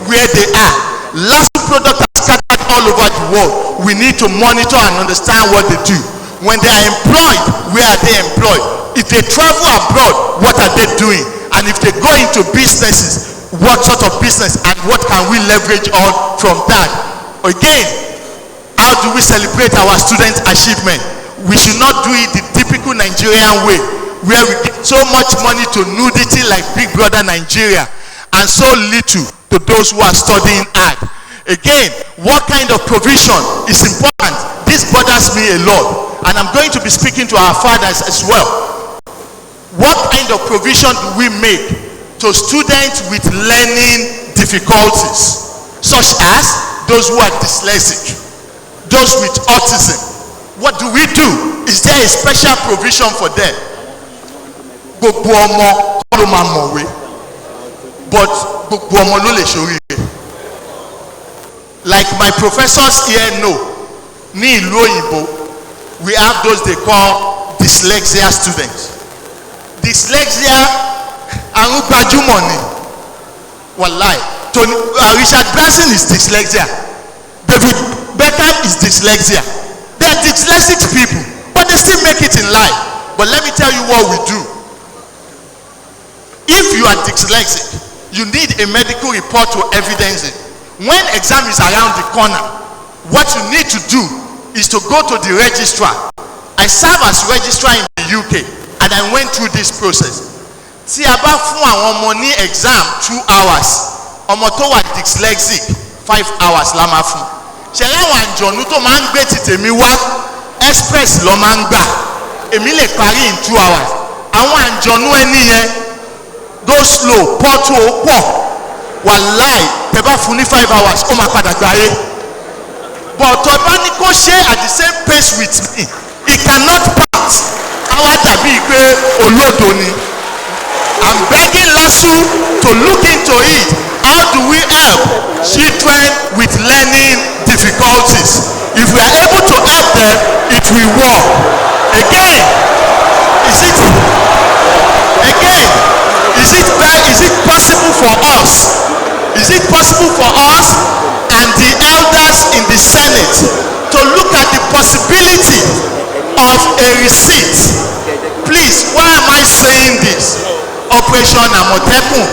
where they are. Lasu products are scattered all over the world. We need to monitor and understand what they do. When they are employed, where are they employed? If they travel abroad, what are they doing? And if they go into businesses, what sort of business and what can we leverage on from that? Again, how do we celebrate our student achievement? We should not do it the typical Nigerian way, where we give so much money to nudity like Big Brother Nigeria and so little to those who are studying art. Again, what kind of provision is important? This bothers me a lot, and I'm going to be speaking to our fathers as well. What kind of provision do we make to students with learning difficulties, such as those who are dyslexic, those with autism? What do we do? Is there a special provision for them? Gbogbo ọmọ ló máa mọ̀wé, but gbogbo ọmọ ló lè ṣoríire. Like my professors here know, ní ìlú òyìnbó, we have those they call dyslexia students. Dyslexia àrùn gbajúmọ̀ ni. Wallahi. Richard Branson is dyslexia. David Beckham is dyslexia. They are dyslexic people, but they still make it in life. But let me tell you what we do. If you are dyslexic, you need a medical report to evidence it. When exam is around the corner, what you need to do is to go to the registrar. I serve as registrar in the UK, and I went through this process. Tí a bá fún àwọn ọmọ ní exam 2 hours, ọmọ tó wà dyslexic 5 hours la máa fún. Ṣẹ̀rẹ̀ àwọn àjọ̀nú tó máa ń gbé ti tèmi wá express lọ máa ń gbà. Èmi lè parí in 2 hours. Àwọn àjọ̀nú ẹni yẹn go slow, pọ́tù ó pọ̀. Wàláì tẹ́ bá fún ní 5 hours ó máa padà gbáyé. But tó bá ní kó ṣe at the same pace with me, it cannot pass. Àwa dàbí pé olódo ni. I'm begging Lasu to look into it. How do we help children with learning difficulties? If we are able to help them, it will work. Again, is it possible for us? Is it possible for us and the elders in the Senate to look at the possibility of a receipt? Please, why am I saying this? Operation Amotekun,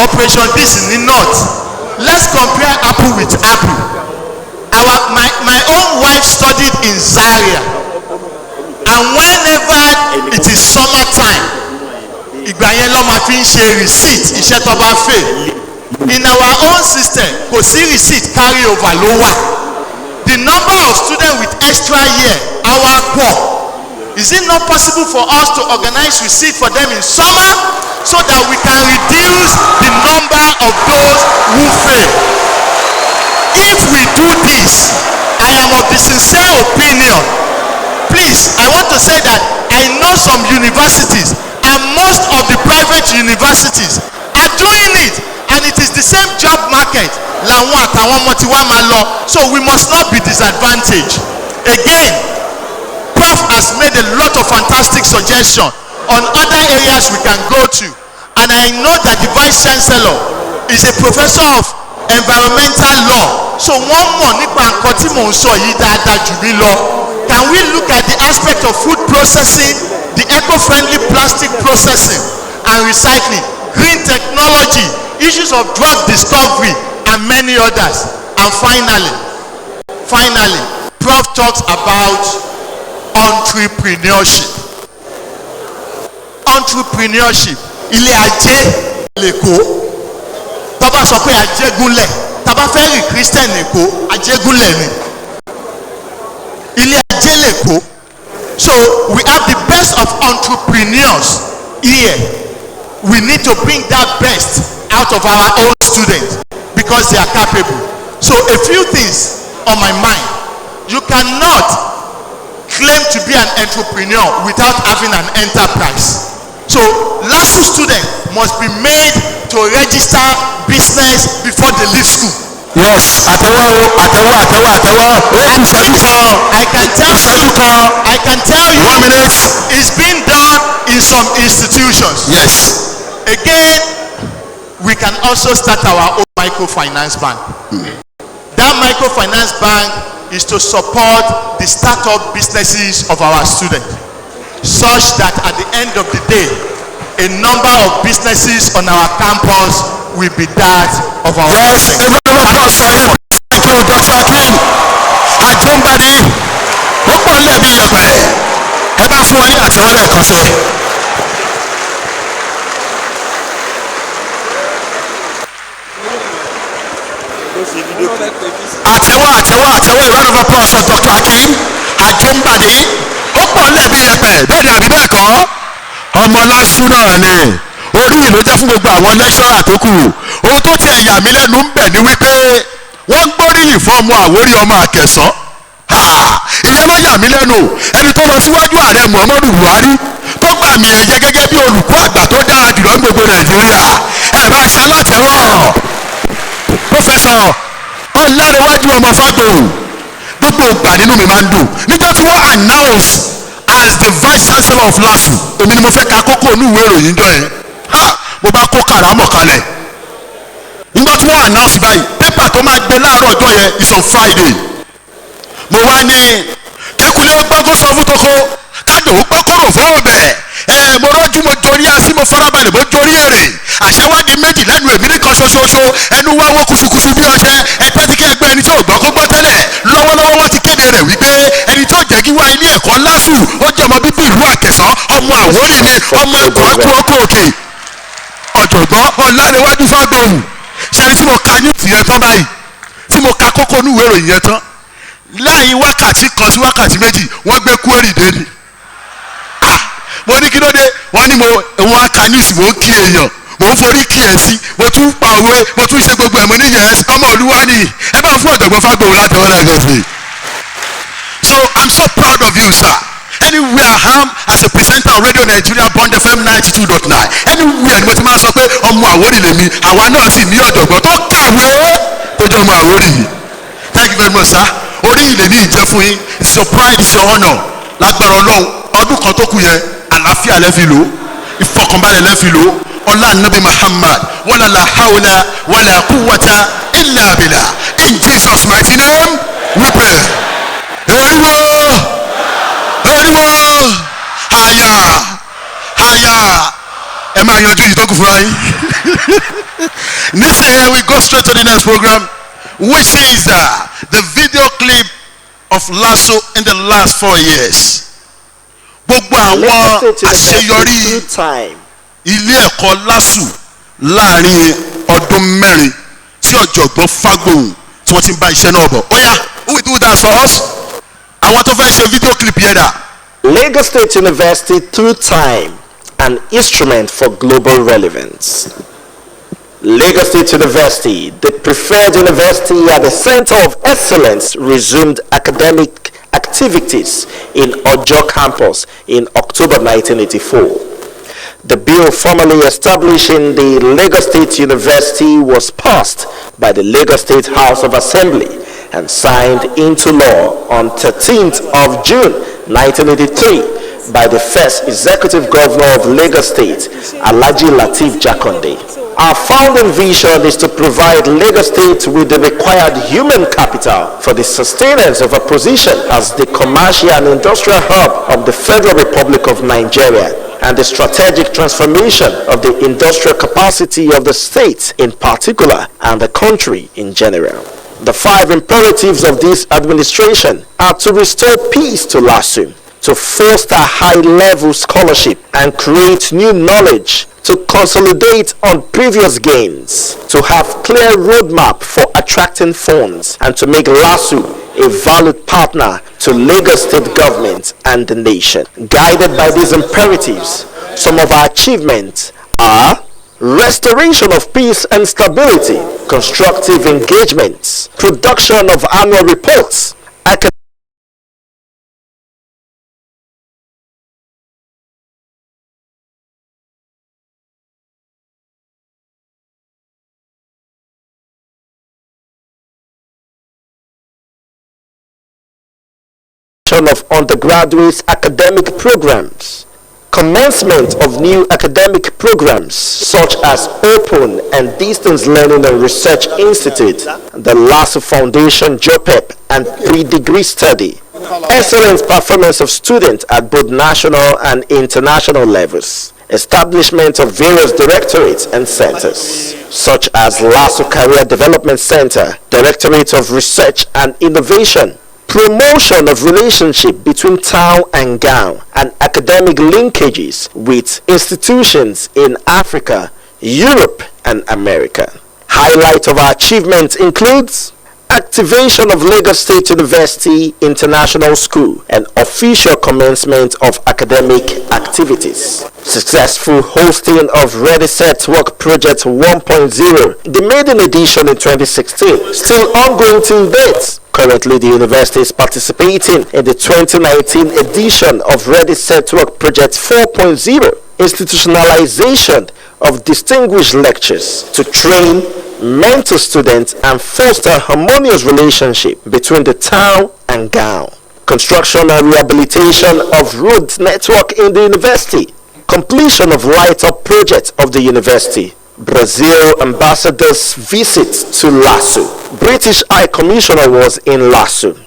Operation this in the north. Let's compare apple with apple. My own wife studied in Zaria, and whenever it is summertime, ìgbà yẹn ló máa fi ń ṣe receipt iṣẹ́ tó bá fẹ́. In our own system, kò sí receipt carry over ló wà. The number of students with extra year our poor. Is it not possible for us to organize receipt for them in summer so that we can reduce the number of those who fail? If we do this, I am of the sincere opinion. Please, I want to say that I know some universities, and most of the private universities are doing it, and it is the same job market. Làwọn àtàwọn ọmọ tí wọ́n máa lọ, so we must not be disadvantaged. Again, Prof has made a lot of fantastic suggestions on other areas we can go to, and I know that the Vice Chancellor is a professor of environmental law, so one more nípa nǹkan tí mò ń sọ yìí dáadáa jù mí lọ. Can we look at the aspect of food processing, the eco-friendly plastic processing and recycling, green technology, issues of drug discovery, and many others? And finally, Prof talks about entrepreneurship. Ilé ajé lèkó. Tọ́ba sọ pé ajégúnlẹ̀, tàbá fẹ́ rí Christian èkó, ajégúnlẹ̀ ni. Ilé ajé lèkó. So we have the best of entrepreneurs here. We need to bring that best out of our own students because they are capable. So a few things on my mind. You cannot claim to be an entrepreneur without having an enterprise. So Lasu students must be made to register business before they leave school. Yes, àtẹ́wọ́. I can tell you 1 minute. it's been done in some institutions. Yes. Again, we can also start our own microfinance bank. That microfinance bank is to support the startup businesses of our students, such that at the end of the day, a number of businesses on our campus will be that of our Yes, a round of applause for him. Thank you, Dr. Akin. Àjọǹgbàdì ó pọ̀ lẹ́bi yẹ̀pẹ̀. Ẹ bá fún ọ ní àtẹ̀wọ́lẹ̀ kan sí. Àtẹ̀wọ́, a round of applause for Dr. Akin. Àjọǹgbàdì ó pọ̀ lẹ́bi yẹ̀pẹ̀. Bẹ́ẹ̀ ni àbí bẹ́ẹ̀ kọ́? Ọmọ Lásù náà ni. Orí ìlú jẹ́ fún gbogbo àwọn lẹ́kṣọ́rà tó kù. Ohun tó tiẹ̀ yà mí lẹ́nu ń bẹ̀ ni wípé wọ́n ń gbóríyìn fún ọmọ Àwórì ọmọ Àkẹ̀sán. Ìyẹn ló yà mí lẹ́nu. Ẹni tó lọ síwájú ààrẹ Muhammadu Buhari tó gbà mí ẹ̀yẹ gẹ́gẹ́ bí olùkọ́ àgbà tó dára jùlọ ní gbogbo Nàìjíríà. Ẹ bá ṣe látẹ̀wọ́. Pọ́fẹ́sọ̀ Ọlárẹ̀wájú ọmọ Fágbòhùn gbogbo ìgbà nínú mi máa ń dùn. Níjọ́ tí wọ́n announce as the vice chancellor of Lasu, èmi ni mo fẹ́ ka kókó inú ìwé ìròyìn jọ yẹn. Mo bá kó kàrámọ̀ kalẹ̀. Nígbà tí wọ́n announce báyìí pépà tó máa gbé láàárọ̀ ọjọ́ yẹn is on Friday. Mo wá ní kíkulé gbọ́ngàn sọ fún toko kádò ó gbọ́ kóró fún ọbẹ̀. Mo rọ́jú mo jorí así mo farabalẹ̀ mo jorí èrè. Àṣẹwádìí méjì lẹ́nu èmi nìkan ṣoṣooṣo ẹnu wá wọ́n kùsùkùsù bí ọṣẹ ẹgbẹ́ tí kí ẹgbẹ́ ẹni tí ò gbọ́ kó gbọ́ tẹ́lẹ̀ lọ́wọ́lọ́wọ́ wọ́n ti kéde rẹ̀ wípé ẹni tó jẹ́ kí wá ilé ẹ̀kọ́ Lásù ó jẹ́ ọmọ bíbí ìlú Àkẹ̀sán ọmọ Àwórì ni ọmọ ẹ̀kọ́ ọkọ̀ òkè ọ̀jọ̀gbọ́n Ọlárẹ̀wájú Fágbòhùn. Ṣẹ́ni tí mo ka news yẹn tán báyìí tí mo ka kókó inú ìwé ìròyìn yẹn tán láàyè wákàtí kan sí wákàtí méjì wọ́n gbé kúérì dé ni. Mo ní kí ló dé wọ́n ní wọ́n á ka news mo ń kí èèyàn mo ń forí kí ẹ̀ sí mo tún pa òwe mo tún ṣe gbogbo ẹ̀ mo ní yẹn ọmọ olúwa ni ẹ bá fún ọ̀jọ̀gbọ́n Fágbòhùn láti wọ́n lẹ́gàn sí. So I'm so proud of you, sir. Anywhere I am as a presenter on Radio Nigeria Bond FM 92.9 anywhere ni mo ti máa sọ pé ọmọ Àwórì lèmi àwa náà sì ní ọ̀jọ̀gbọ́n tó kàwé tó jẹ́ ọmọ Àwórì yìí. Thank you very much, sir. Orí ilé ní ìjẹ́ fún yín it's your pride it's your honour lágbára Ọlọ́run ọdún kan tó kù yẹn àlàáfíà lẹ́ fi lò ìfọkànbalẹ̀ lẹ́ fi lò ọlá Nabi Muhammad wala la hawla wala quwwata illa billah in Jesus mighty name we pray. Eriwo haya ẹ máa yanjú yìí tó kù fúnra yín. Nísìnyí we go straight to the next program which is the video clip of Lasu in the last 4 years. Gbogbo àwọn àṣeyọrí ilé ẹ̀kọ́ Lasu láàrin ọdún mẹ́rin tí ọ̀jọ̀gbọ́n Fágbòhùn tí wọ́n ti ń bá iṣẹ́ náà bọ̀. Ó yá who will do that for us? Àwọn tó fẹ́ ṣe video clip yẹn dà. Lagos State University through time, an instrument for global relevance. Lagos State University, the preferred university at the center of excellence, resumed academic activities in Ojo campus in October 1984. The bill formally establishing the Lagos State University was passed by the Lagos State House of Assembly and signed into law on 13th of June 1983 by the first executive governor of Lagos State, Alhaji Lateef Jakonde. Our founding vision is to provide Lagos State with the required human capital for the sustenance of a position as the commercial and industrial hub of the Federal Republic of Nigeria and the strategic transformation of the industrial capacity of the state in particular and the country in general. The 5 imperatives of this administration are to restore peace to Lasu, to foster high-level scholarship and create new knowledge, to consolidate on previous gains, to have clear roadmap for attracting funds, and to make Lasu a valued partner to Lagos State government and the nation. Guided by these imperatives, some of our achievements are restoration of peace and stability, constructive engagements, production of annual reports, of undergraduate academic programs, commencement of new academic programs such as Open and Distance Learning and Research Institute, the Lasu Foundation JOPEP, and pre-degree study. Excellent performance of students at both national and international levels. Establishment of various directorates and centers, such as Lasu Career Development Center, Directorate of Research and Innovation. Promotion of relationship between town and gown and academic linkages with institutions in Africa, Europe, and America. Highlight of our achievements includes activation of Lagos State University International School and official commencement of academic activities. Successful hosting of Ready Set Work Project 1.0, the maiden edition in 2016, still ongoing till date. Currently, the university is participating in the 2019 edition of Ready Set Work Project 4.0, institutionalization of distinguished lectures to train, mentor students, and foster harmonious relationship between the town and gown. Construction and rehabilitation of road network in the university. Completion of light-up project of the university. Brazil ambassador's visit to Lasu. British High Commissioner was in Lasu.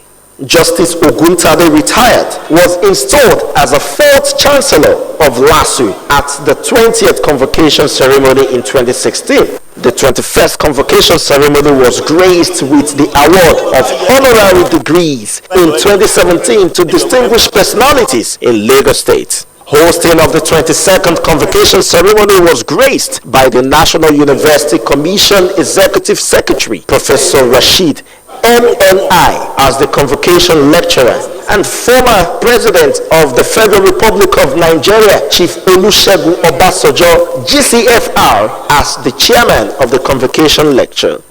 Justice Oguntade retired, was installed as a fourth Chancellor of Lasu at the 20th convocation ceremony in 2016. The 21st convocation ceremony was graced with the award of honorary degrees in 2017 to distinguished personalities in Lagos State. Hosting of the 22nd convocation ceremony was graced by the National University Commission Executive Secretary, Professor Rashid MNI, as the convocation lecturer, and former President of the Federal Republic of Nigeria, Chief Olusegun Obasanjo, GCFR, as the chairman of the convocation lecture.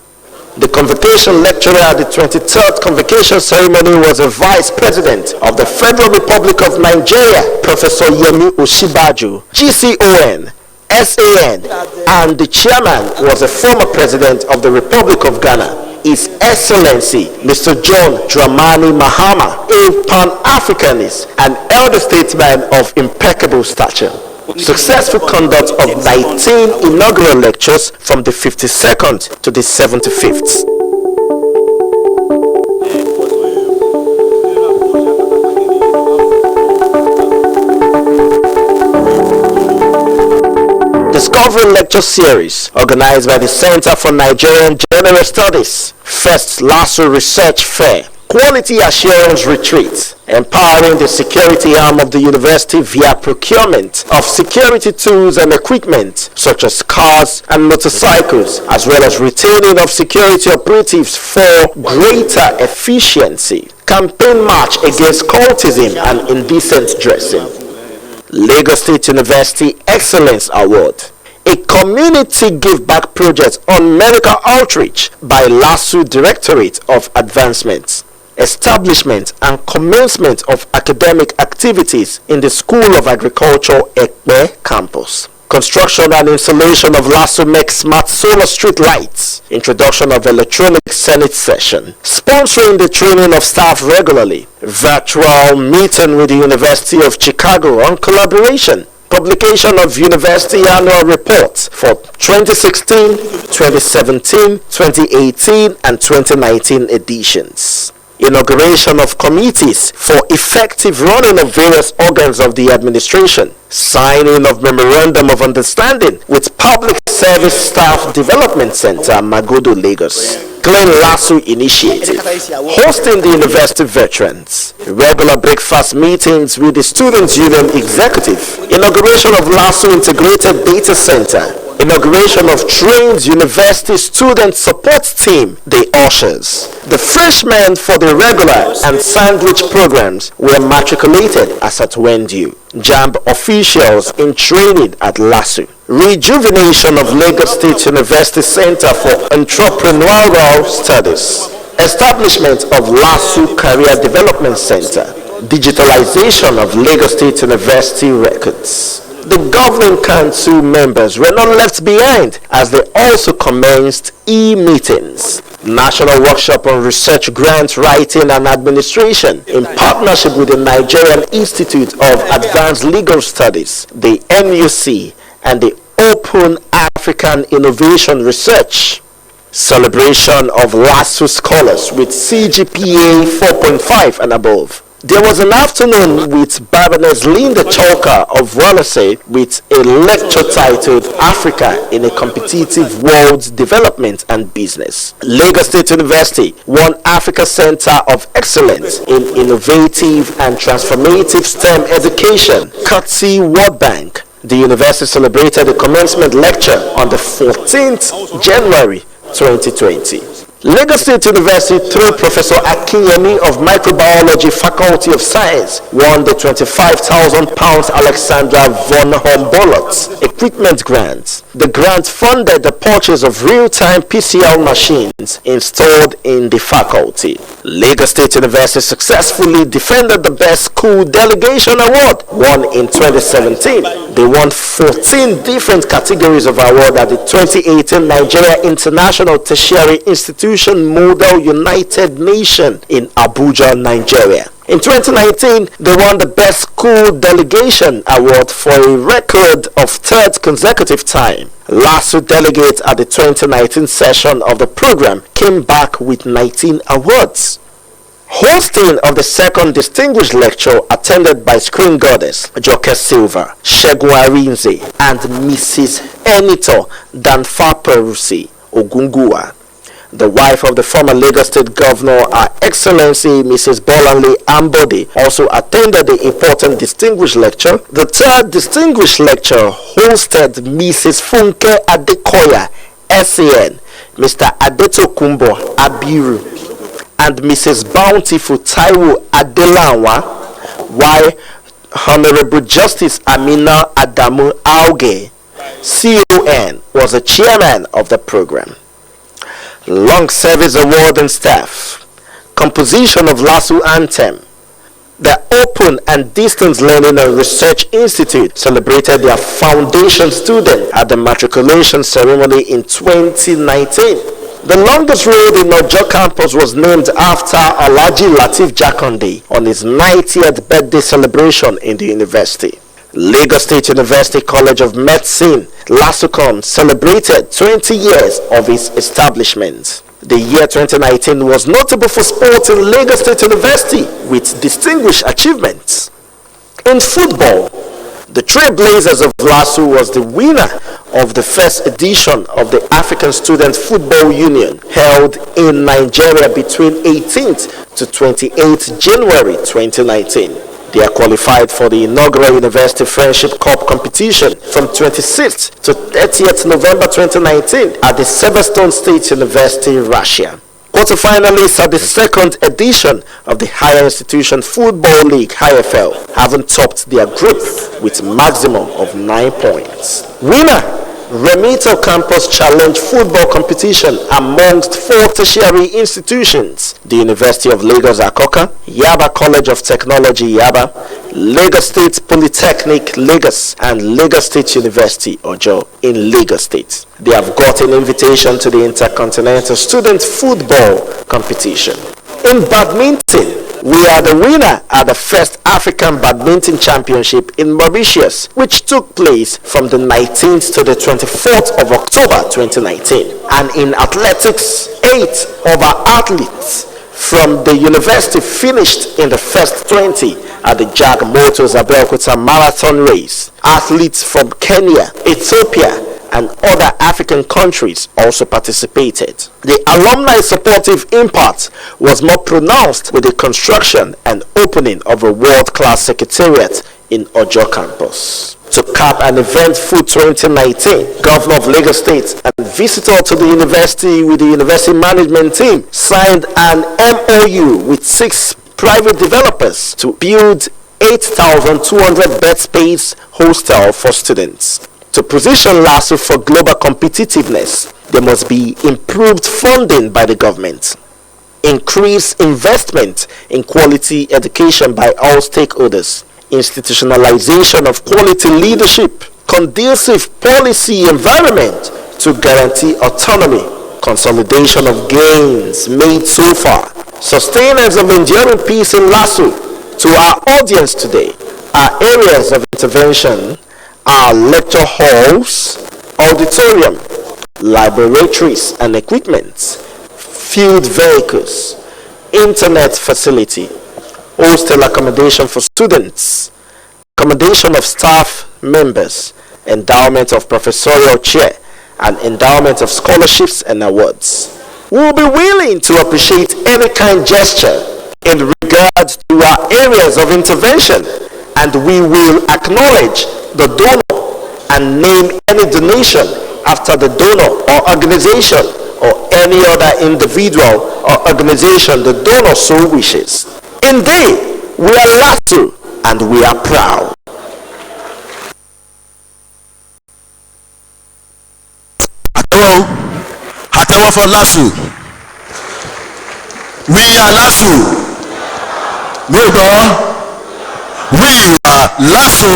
The convocation lecturer at the 23rd convocation ceremony was a Vice President of the Federal Republic of Nigeria, Professor Yemi Osinbajo, GCON, SAN, and the chairman was a former President of the Republic of Ghana, His Excellency Mr. John Dramani Mahama, a Pan-Africanist and elder statesman of impeccable stature. Successful conduct of 19 inaugural lectures from the 52nd to the 75th. Discovery Lecture Series organized by the Center for Nigerian General Studies. First Lasu Research Fair. Quality Assurance Retreat, empowering the security arm of the university via procurement of security tools and equipment such as cars and motorcycles, as well as retaining of security operatives for greater efficiency. Campaign march against cultism and indecent dressing. Lagos State University Excellence Award. A community give back project on medical outreach by Lasu Directorate of Advancement. Establishment and commencement of academic activities in the School of Agriculture Ekpe campus. Construction and installation of Lasu Make Smart Solar Street Lights. Introduction of electronic Senate session. Sponsoring the training of staff regularly. Virtual meeting with the University of Chicago on collaboration. Publication of University Annual Reports for 2016, 2017, 2018, and 2019 editions. Inauguration of committees for effective running of various organs of the administration. Signing of Memorandum of Understanding with Public Service Staff Development Center, Magodo, Lagos. Clean Lasu Initiative. Hosting the university veterans. Regular breakfast meetings with the Students' Union Executive. Inauguration of Lasu Integrated Data Center. Inauguration of Trained University Student Support Team, the Ushers. The freshmen for the regular and sandwich programs were matriculated as at when due. JAMB officials in training at Lasu. Rejuvenation of Lagos State University Center for Entrepreneurial Studies. Establishment of Lasu Career Development Center. Digitalization of Lagos State University records. The governing council members were not left behind as they also commenced e-meetings, National Workshop on Research Grant Writing and Administration in partnership with the Nigerian Institute of Advanced Legal Studies, the NUC, and the Open African Innovation Research. Celebration of Lasu scholars with CGPA 4.5 and above. There was an afternoon with Baroness Linda Chalker of Wallasey with a lecture titled Africa in a Competitive World Development and Business. Lagos State University won Africa Center of Excellence in Innovative and Transformative STEM Education, courtesy World Bank. The university celebrated the commencement lecture on the 14th January 2020. Lagos State University, through Professor Akinyemi of Microbiology Faculty of Science, won the £25,000 Alexandra von Humboldt equipment grant. The grant funded the purchase of real-time PCR machines installed in the faculty. Lagos State University successfully defended the Best School Delegation Award, won in 2017. They won 14 different categories of award at the 2018 Nigeria International Tertiary Institution Model United Nation in Abuja, Nigeria. In 2019, they won the Best School Delegation Award for a record of third consecutive time. Lasu delegates at the 2019 session of the program came back with 19 awards. Hosting of the second distinguished lecture attended by Screen Goddess Joke Silva, Shegun Arinze, and Mrs. Enito Danfaperusi Ogungua. The wife of the former Lagos State Governor, Her Excellency Mrs. Bolanle Ambode, also attended the important distinguished lecture. The third distinguished lecture hosted Mrs. Funke Adekoya, SAN, Mr. Adetokunbo Abiru, and Mrs. Bountiful Taiwo Adelawa, while Honorable Justice Amina Adamu Auge, CON, was the chairman of the program. Long Service Award and Staff, composition of Lasu Anthem. The Open and Distance Learning and Research Institute celebrated their foundation student at the matriculation ceremony in 2019. The longest road in Ojo campus was named after Alhaji Lateef Jakonde on his 90th birthday celebration in the university. Lagos State University College of Medicine, LASUCON, celebrated 20 years of its establishment. The year 2019 was notable for sports in Lagos State University with distinguished achievements. In football, the Trailblazers of Lasu was the winner of the first edition of the African Student Football Union held in Nigeria between 18th to 28th January 2019. They are qualified for the inaugural University Friendship Cup competition from 26th to 30th November 2019 at the Severstone State University, Russia. Quarterfinalists at the second edition of the Higher Institution Football League, IFL, haven't topped their group with maximum of 9 points. Winner, Remito Campus Challenge Football Competition amongst 4 tertiary institutions: the University of Lagos Akoka, Yaba College of Technology Yaba, Lagos State Polytechnic Lagos, and Lagos State University Ojo in Lagos State. They have got an invitation to the Intercontinental Student Football Competition. In badminton, we are the winner at the first African Badminton Championship in Mauritius, which took place from the 19th to the 24th of October 2019. And in athletics, 8 of our athletes from the university finished in the first 20 at the Jag Motors Abeokuta Marathon Race. Athletes from Kenya, Ethiopia, and other African countries also participated. The alumni supportive impact was more pronounced with the construction and opening of a world-class secretariat in Ojo campus. To cap an eventful 2019, Governor of Lagos State and visitor to the university with the university management team signed an MOU with 6 private developers to build 8,200 bed space hostel for students. To position Lasu for global competitiveness, there must be improved funding by the government, increased investment in quality education by all stakeholders, institutionalization of quality leadership, conducive policy environment to guarantee autonomy, consolidation of gains made so far, sustenance of enduring peace in Lasu. To our audience today, our areas of intervention are lecture halls, auditorium, laboratories and equipment, field vehicles, internet facility, hostel accommodation for students, accommodation of staff members, endowment of professorial chair, and endowment of scholarships and awards. We will be willing to appreciate any kind gesture in regard to our areas of intervention, and we will acknowledge the donor and name any donation after the donor or organization or any other individual or organization the donor so wishes. Indeed, we are Lasu and we are proud. Àtẹ́wọ́ for Lasu. We are Lasu. Neighbor, we are Lasu.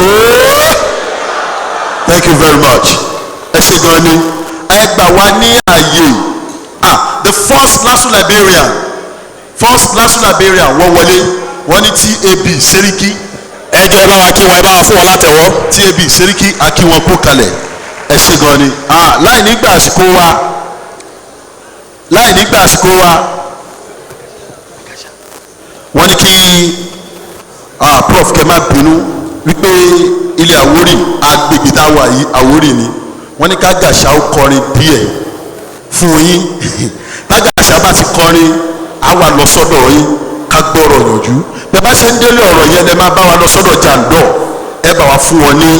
Thank you very much. Ẹ ṣé gan ni. Ẹ gbà wá ní ààyè. The first Lasu Liberian wọ́n wọlé wọ́n ní TAB Seriki. Ẹ jẹ́ bá wa kí wọn, ẹ bá wa fún wọn látẹ̀wọ́. TAB Seriki a kí wọn kú kalẹ̀. Ẹ ṣé gan ni. Láì nígbà àsìkò wa wọ́n ní kí prof kẹ́ má bínú wípé ilé Àwórì agbègbè tá a wà yìí Àwórì ni wọ́n ní ká Gàṣà ó kọrin díẹ̀ fún yín tá Gàṣà bá ti kọrin á wà lọ sọ́dọ̀ yín ká gbọ́rọ̀ yànjú bẹ́ẹ̀ bá ṣe ń délé ọ̀rọ̀ yẹn lẹ máa bá wa lọ sọ́dọ̀ jàǹdọ̀ ẹ bá wa fún wọn ní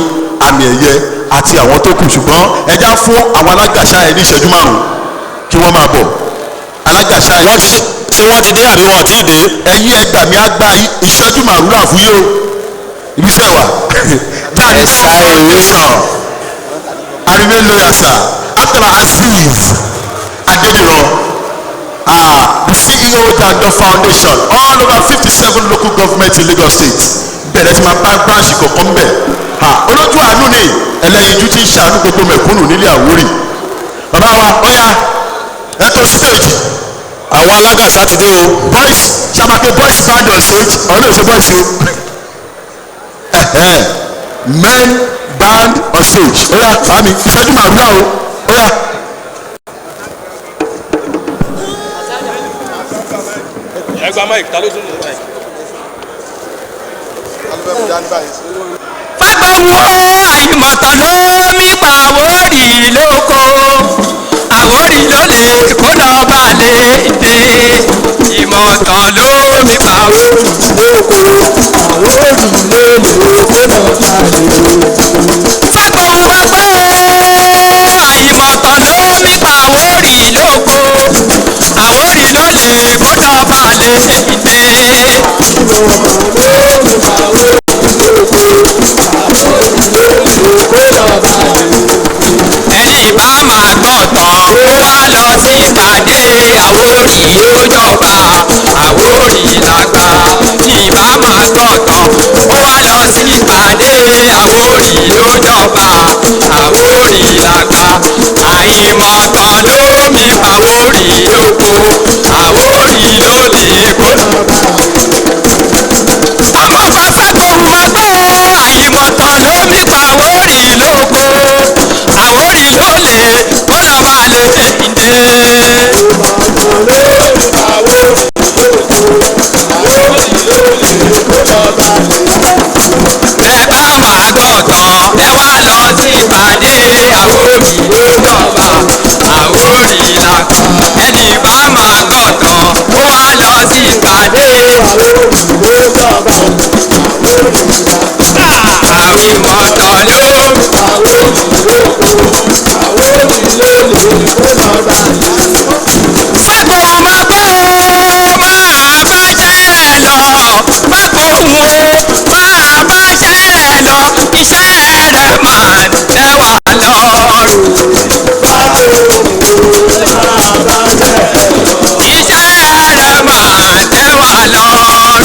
àmì ẹ̀yẹ àti àwọn tó kù ṣùgbọ́n ẹ já fún àwọn alágàṣà ẹ ní ìṣẹ́jú márùn-ún kí wọ́n máa bọ̀ alágàṣà ẹ ṣé wọ́n ti dé àbí wọn ti dé ẹ̀yin ẹgbàmí àgbà ìṣẹ́jú márùn-ún là fún yóò ibi iṣẹ́ wa that is salvation. I remain loyal, sir. Abdulaziz Adediran, the CEO Jando Foundation, all over 57 local governments in Lagos State. Bẹ̀rẹ̀ tí máa bá branch kọ̀ọ̀kan bẹ̀. Olójú àánú ni ẹlẹ́yinjú tí ń ṣàánú gbogbo mẹ̀kúnnù nílé Àwórì. Bàbá wa, ọ̀ya ẹ̀tọ́ stage. Àwọn alágàṣà ti dé o. Boys ṣàmàpé boys band on stage. Ọ̀nà ìṣe boys o. Men band on stage. Oya fami ìṣẹ́jú màrún náà o. Oya. Ẹgbà Mike ta ló tún mú Mike. Fágbọ́nwó àìmọ̀tàn ló mí pa Àwórì lóko. Àwórì ló lè kó lọ bá lè dé. Ìmọ̀tàn ló mí pa Àwórì lóko. Àwórì ló lè kó lọ bá lè dé. Fágbọ́nwó àìmọ̀tàn ló mí pa Àwórì lóko. Àwórì ló lè kó lọ bá lè dé. Ẹni bá máa gbọ̀tàn ó wá lọ sí ìpàdé Àwórì ó jọba Àwórì làgbà. Ní bá máa gbọ̀tàn ó wá lọ sí ìpàdé Àwórì ó jọba Àwórì làgbà. Àìmọ̀tàn ló mi Àwórì lóko. Àwórì ló lè kó lọ́ba. Ọmọ bàbá kò mọ̀ pé àìmọ̀tàn ló mi pa Àwórì lóko. Àwórì ló lè kó lọ bá lè dé. Ẹ bá máa gbọ̀tàn ẹ wá lọ sí ìpàdé Àwórì ló jọba Àwórì làgbà. Ẹni bá máa gbọ̀tàn ó wá lọ sí ìpàdé Àwórì ló jọba àìmọ̀tàn ló Fágbọ́n máa gbọ́ máa bá ṣẹ́ rẹ̀ lọ. Fágbọ́n máa bá ṣẹ́ rẹ̀ lọ. Iṣẹ́ rẹ̀ máa tẹ́ wá lọ́rùn. Iṣẹ́ rẹ̀ máa tẹ́ wá lọ́rùn.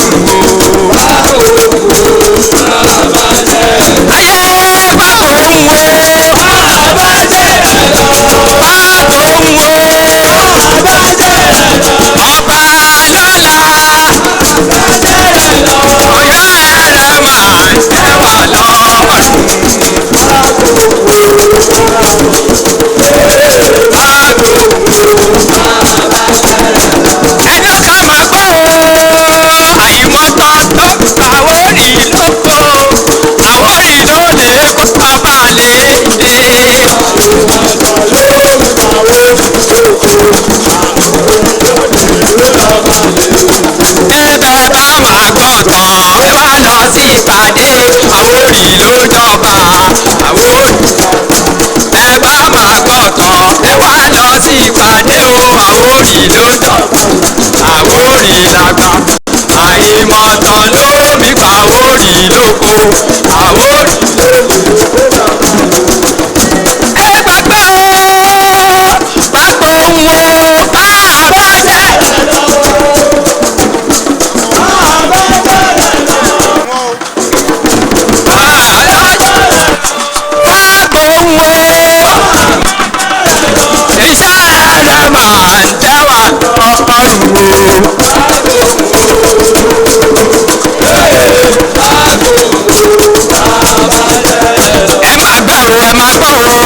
àwórì ló dọ̀gbọ́n àwórì làgbà àìmọ̀tàn ló mi gbà àwórì lóko àwórì ló ẹ gbàgbé o gbàgbé òun o bá a bá jẹ́ gbàgbé òun o iṣẹ́ rẹ̀ máa ń tẹ́wà lọ́rùn o. ẹ má gbọ́ o ẹ má gbọ́ o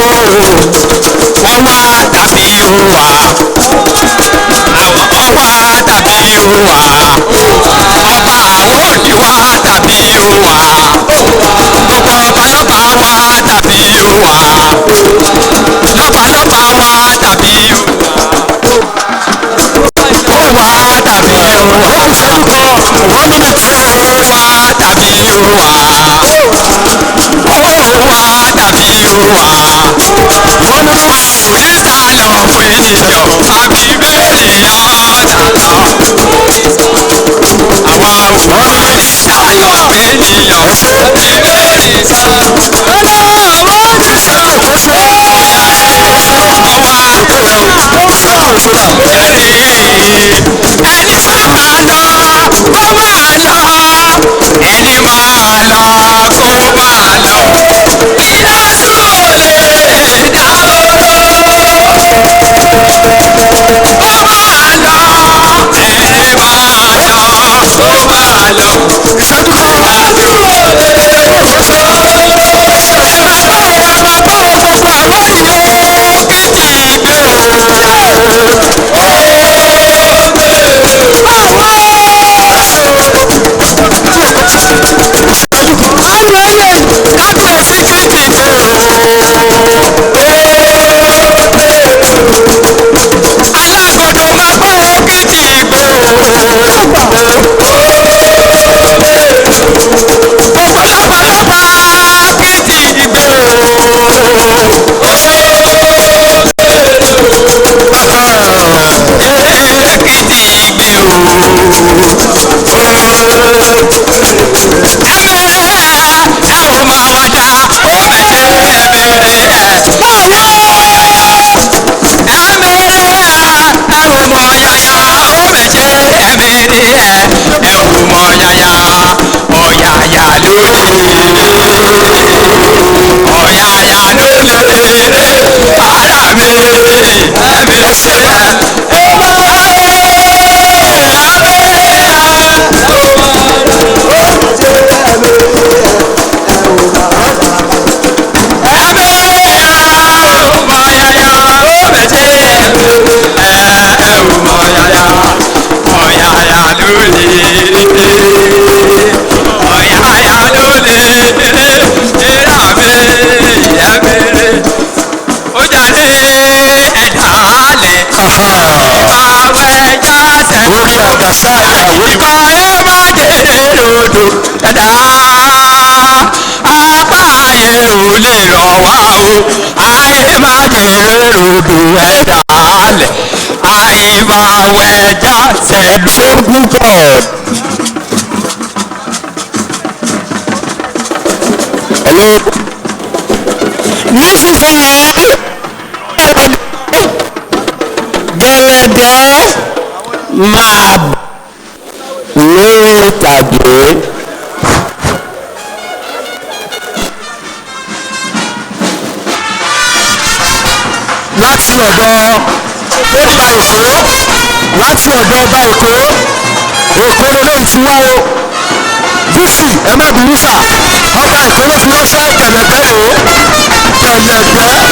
wọ́n wá tàbí ó wà àwọn kan wá tàbí ó wà ọba àwọn òdì wá tàbí ó wà gbogbo ọbalọ́ba wá tàbí ó wà lọ́balọ́ba wá tàbí ó wà tàbí ó wà wọ́n níbi tí ó wà tàbí ó wà owó wà tàbí ó wà wọ́n ní òrìṣà lọ fún ènìyàn àbí bẹ́ẹ̀ ọ̀dà lọ àwa òrìṣà lọ fún ènìyàn àbí bẹ́ẹ̀ ẹni bá máa lọ kó máa lọ ẹni máa lọ kó máa lọ ìlọsùn ò lè dá oró kó máa lọ ẹni máa lọ kó máa lọ ìlọsùn ò lè dá oró. kábíyèsí ti dìde alágbọ̀dọ̀ máa gbọ́ kejì ìgbò gbogbo lọ́balọ́ba kejì ìgbò orí àgbàsá ìyàwó ìbá ẹ má dèrè lòdò ẹ̀dá apá ayé ò lè rọ̀ wá o ayé má dèrè lòdò ẹ̀dá alẹ̀ ayé máa wẹ̀já sẹ́nu. single God. Hello. Nísinsìnyí gẹ́lẹ́dẹ́ máa lórí ìtàgé. Láti ọ̀dọ̀ ọba Èkó láti ọ̀dọ̀ ọba Èkó Èkó lóyún ti wá o Bísí ẹ má bínú sà ọba Èkó ló fi ránṣẹ́ gẹ̀lẹ́dẹ́ rèé gẹ̀lẹ́dẹ́.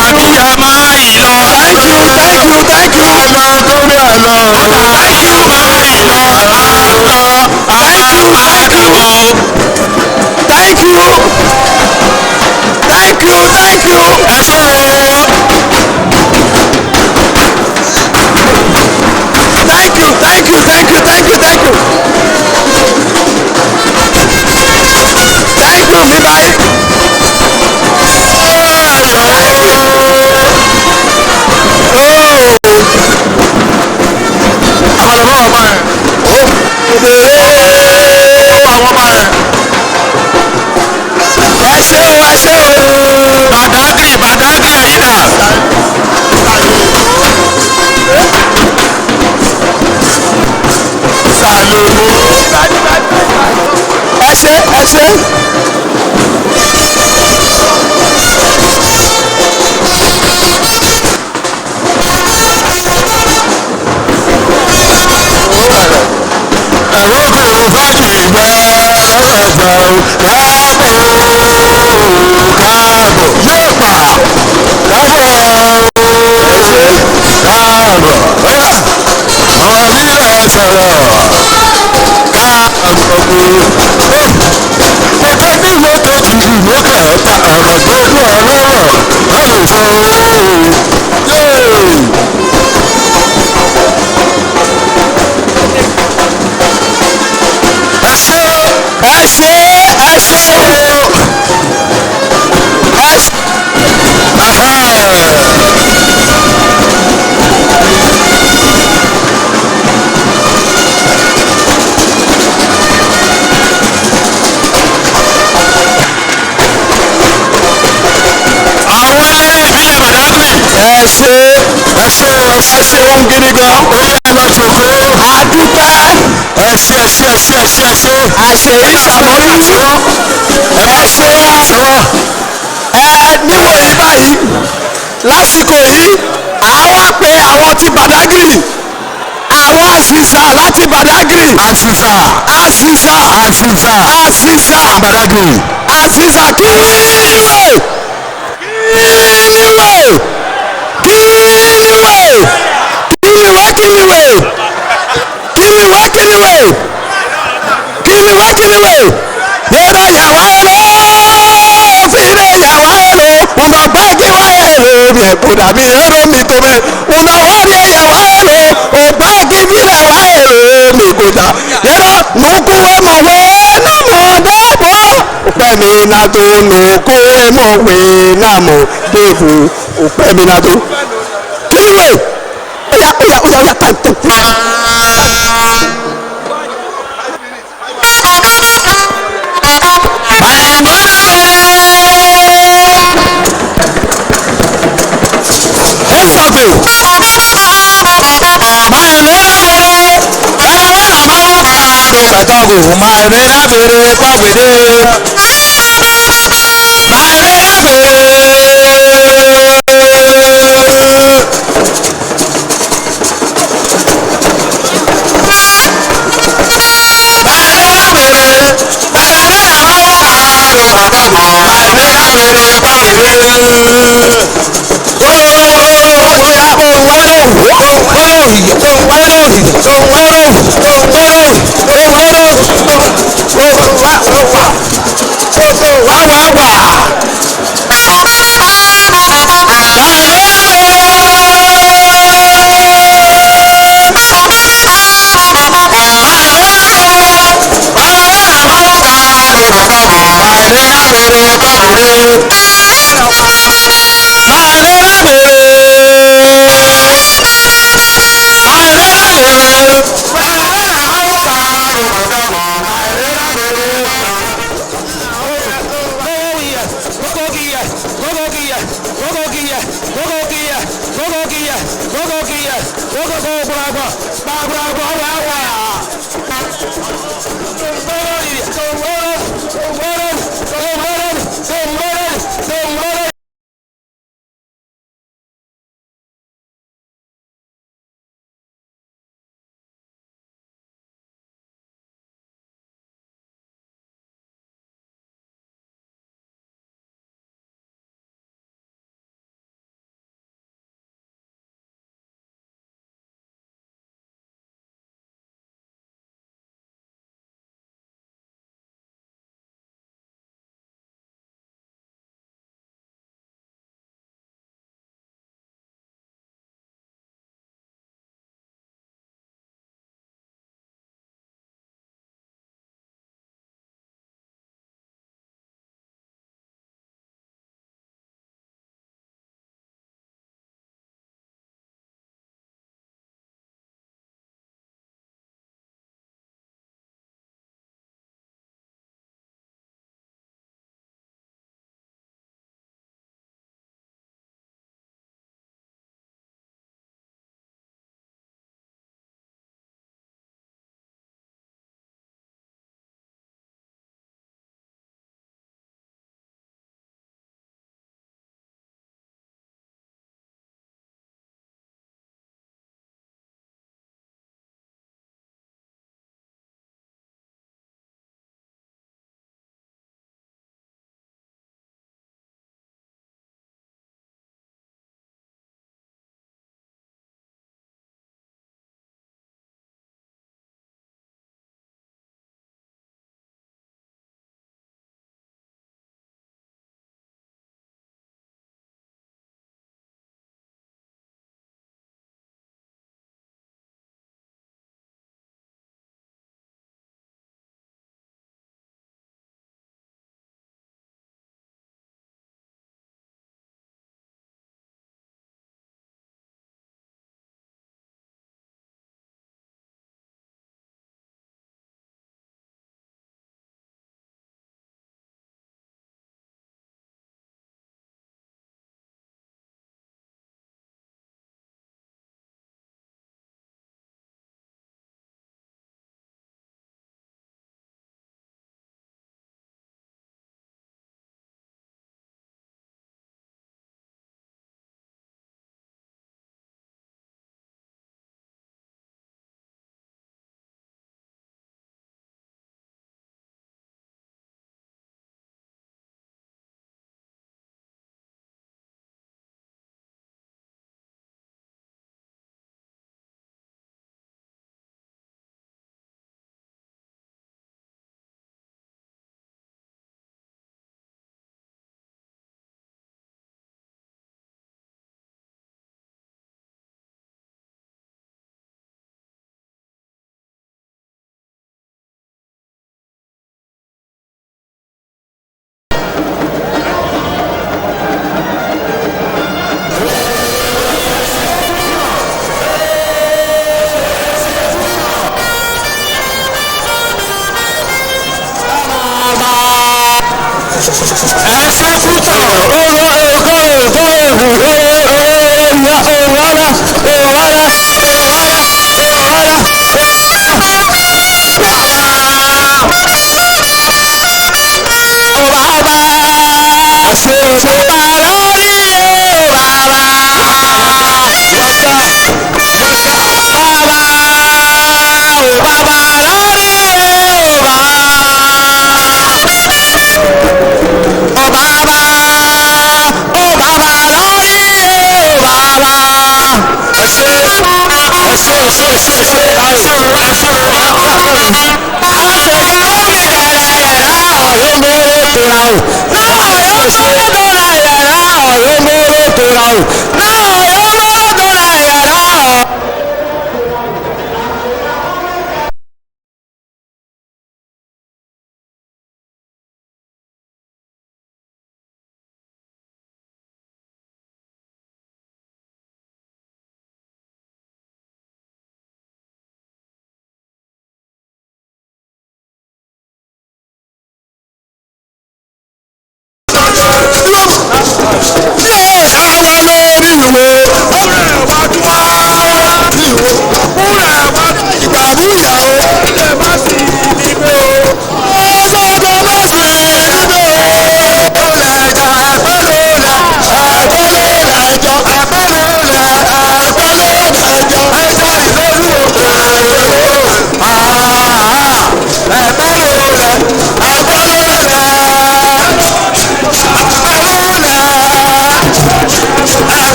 abiyamọ ìlọ. thank you thank you. àlọ́ torí àlọ́. abiyamọ ìlọ. thank you thank you thank you thank you thank you. ẹ ṣé o. thank you thank you thank you thank you thank you. thank you mi báyìí. àbàlọ́bọ̀ ọmọ ẹ̀. ọmọ ọmọ ẹ̀. ẹ ṣé o ẹ ṣé o. Badagry Badagry ẹ̀yin dà. Salomo. ẹ ṣé ẹ ṣé. ẹ̀rọ kò fàájì gbẹ ẹ̀fẹ̀ o káàbọ̀ yóò pa káàbọ̀ orílẹ̀ sọ̀rọ̀ káàbọ̀ kókó nílò tó kiri lókè ẹ̀ta ọ̀rọ̀ tó kú ọlọ́rọ̀ ẹ̀rù sọ yéé. ẹ ṣé o. ẹ ṣé ẹ ṣé o. ẹ ṣé. àwọn ìbílẹ̀ Badagry. ẹ ṣé ẹ ṣé o ẹ ṣé ẹ ṣeun gidi gan. ó yẹ ẹ lọ ṣògo. àdúpẹ́. ẹ ṣé ẹ ṣé ẹ ṣé ẹ ṣé ẹ ṣé. àṣeyí ṣàmọ́lú. ẹ ṣeun. níwòyí báyìí lásìkò yìí àwa pé àwọn ti Badagry àwọn àṣìṣà láti Badagry. àṣìṣà àṣìṣà àṣìṣà àṣìṣà Badagry. àṣìṣà kíwìwì kíwìwì kíwìwì kíwìwì kíwìwì kíwìwì kíwìwì yẹ́nà yàwá ẹ̀rọ fìdí yàwá ẹ̀rọ ǹdọ̀gbẹ́ kíwá ẹ̀rọ yẹ̀kúdà mi ẹ̀rọ mi tó mẹ́ ǹdọ̀wọ́dì yàwá ẹ̀rọ ọ̀gbẹ́ kíkìlẹ̀ wá ẹ̀rọ mi kúdà yẹ́nà nùkú ẹ̀mọ̀ wẹ́ nàmọ̀ dẹ́bọ̀ ọ̀pẹ́ mi nà tó nùkú ẹ̀mọ̀ wẹ́ nàmọ̀ dẹ́bọ̀ ọ̀pẹ́ mi nà tó kíwìwì ọ̀yà tàǹtàn. Pẹ̀tọ́gù máa rí lábẹ́rẹ́ pàgbẹ́dẹ́. Máa rí lábẹ́rẹ́.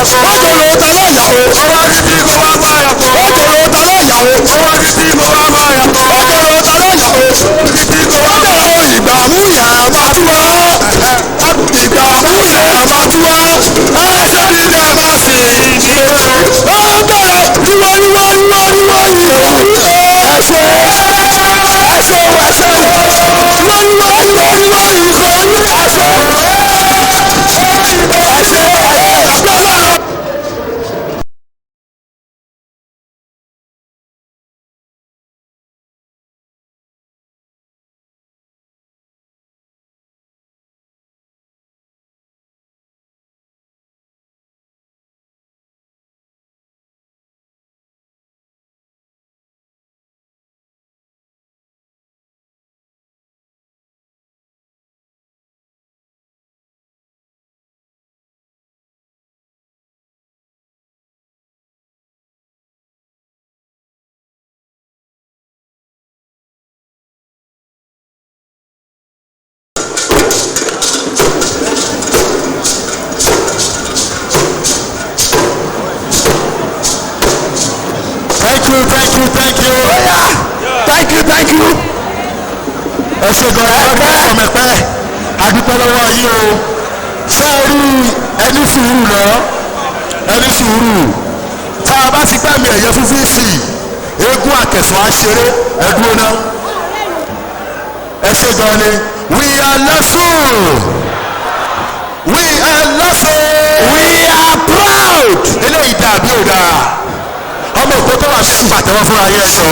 Ojoro ta ló yàwó. Ó wá ní bí mo wá máa yàgò. Ojoro ta ló yàwó. Ó wá ní bí mo wá máa yàgò. Ojoro ta ló yàwó. Ní bí mo wá máa yàgò. Ìgbà mú yà máa tú wá. Ìgbà mú yà máa tú wá. Ẹ̀ṣẹ̀ mi ni a máa sì ní o. Ó bẹ̀rẹ̀ ìwọ ìwọ ìwọ ìwọ ìwọ. Ẹ̀ṣẹ̀ ẹ̀ṣẹ̀ ẹ̀ṣẹ̀ ìwọ ìwọ ìwọ ìwọ ìwọ ẹ̀ṣẹ̀. Thank you. Ẹ ṣe gan-an ọmọpẹ́ adúpẹ́ lọ́wọ́ yìí o. Ṣé ẹ rí ẹni sùúrù lọ? Ẹni sùúrù. Tá a bá ti gbá mi ẹ̀yẹ fún fífi eégún àkẹsàn á ṣeré ẹ̀dúró náà. Ẹ ṣe gan-an ni. We are Lasu. We are Lasu. We are proud. Eléyìí dàbí ò dáa. Ọmọ òkú tó wà sí pàtẹ́wọ́ fúnra yẹn sọ.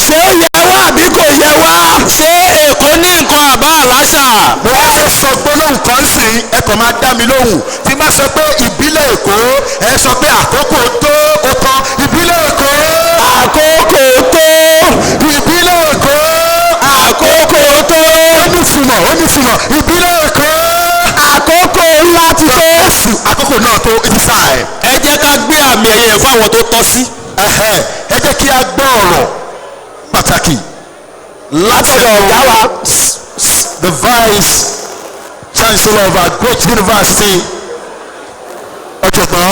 Ṣé ó yẹ wá àbí kò yẹ wá? Ṣé Èkó ní nǹkan àbá àláṣà? Mo fẹ́ sọ gbólóhùn kan sí ẹ kàn máa dá mi lóhùn. Tí bá sọ pé ìbílẹ̀ Èkó ẹ sọ pé àkókò tó o kan ìbílẹ̀ Èkó. Àkókò tó ìbílẹ̀ Èkó. Àkókò tó. Ó ní ìtumọ̀ ìbílẹ̀ Èkó. Àkókò ńlá ti tó. Àkókò náà tó it is time. Ẹ jẹ́ ká gbé àmì ẹ̀yẹ fún àwọn tó tọ́ sí. Ẹ jẹ́ kí a gbọ́ ọ̀rọ̀ pàtàkì láti ọ̀gá wa the vice chancellor of our great university ọ̀jọ̀gbọ́n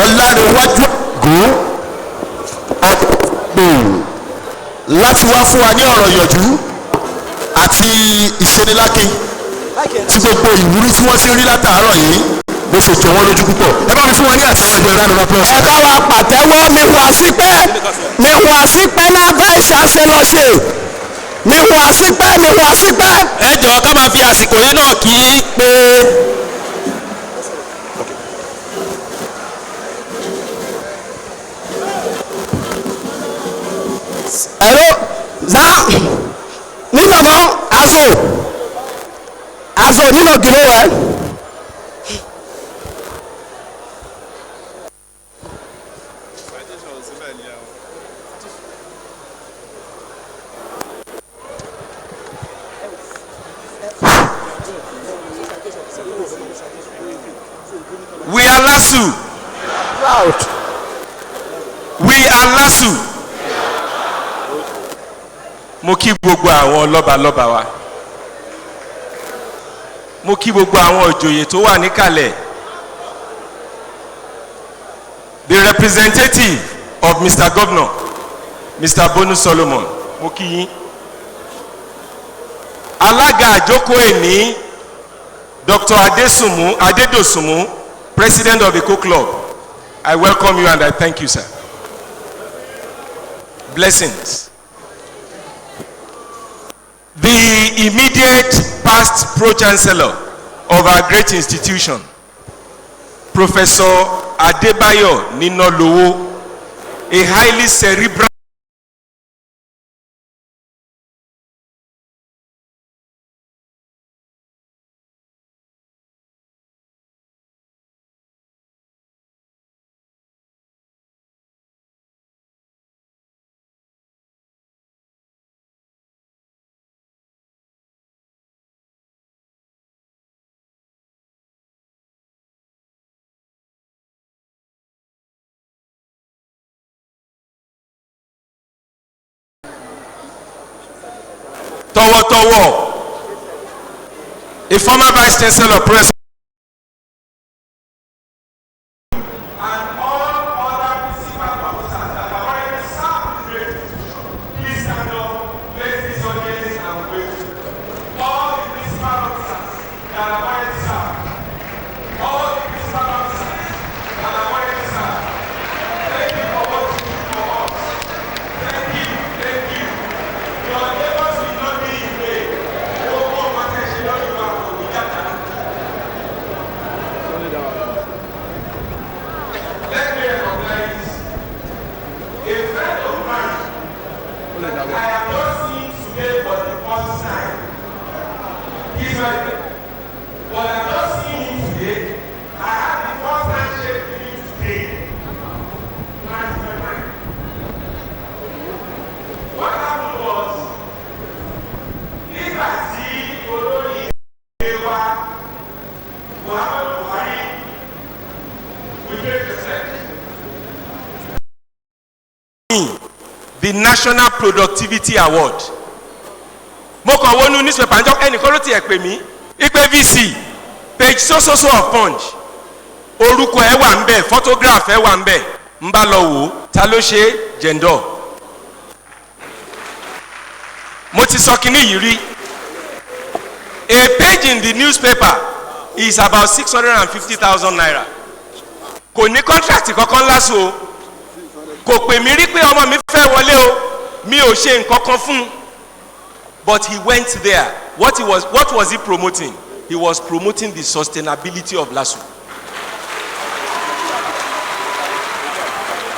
ọ̀làníwájú àgọ́ àgbò láti wá fún wa ní ọ̀rọ̀ ìyànjú àti ìṣenilákin tí gbogbo ìwúrí tí wọ́n ti rí látàárọ̀ yìí bó ṣe jọ wọ́n lójú púpọ̀. Ẹ bá mi fún wọn ní àtẹ̀wọ́jọ ìlànà wa plus. Ẹ bá wa pàtẹ́wọ́ mi wá sí pé náà bẹ́ẹ̀ ṣàṣẹ lọ ṣe mi wá sí pé. Ẹ jọ̀ọ́ ká máa fi àsìkò yẹn náà kí í pé. Ẹ̀rọ zá nínú mọ́ azo nínú gílé rẹ̀. We are Lasu. Proud. We are Lasu. Mo kí gbogbo àwọn lọ́balọ́ba wa. Mo kí gbogbo àwọn òjòyè tó wà níkàlẹ̀. The representative of Mr. Governor, Mr. Bonu Solomon. Mo kí yín. Alága àjókòó ẹni Dr. Adedosunmu, President of Eko Club. I welcome you and I thank you, sir. Blessings. The immediate past Pro-Chancellor of our great institution, Professor Adebayo Ninolowo, a highly cerebral tọwọ́tọwọ́, a former Vice Chancellor, Professor The National Productivity Award. Mo kàn wọnú newspaper njọ́ ẹnìkan ló tiẹ̀ pè mí ipe VC page so of Punch orúkọ ẹ wà ń bẹ̀ photograph ẹ wà ń bẹ̀ ń bá lọ wò ta ló ṣe jẹ̀ndọ̀. Mo ti sọ kínní yìí rí. A page in the newspaper is about 650,000 naira. Kò ní contract kankan Lasu o. Kò pè mí rí pé ọmọ mi fẹ́ wọlé o. Mi ò ṣe nǹkan kan fún un. But he went there. What was he promoting? He was promoting the sustainability of Lasu.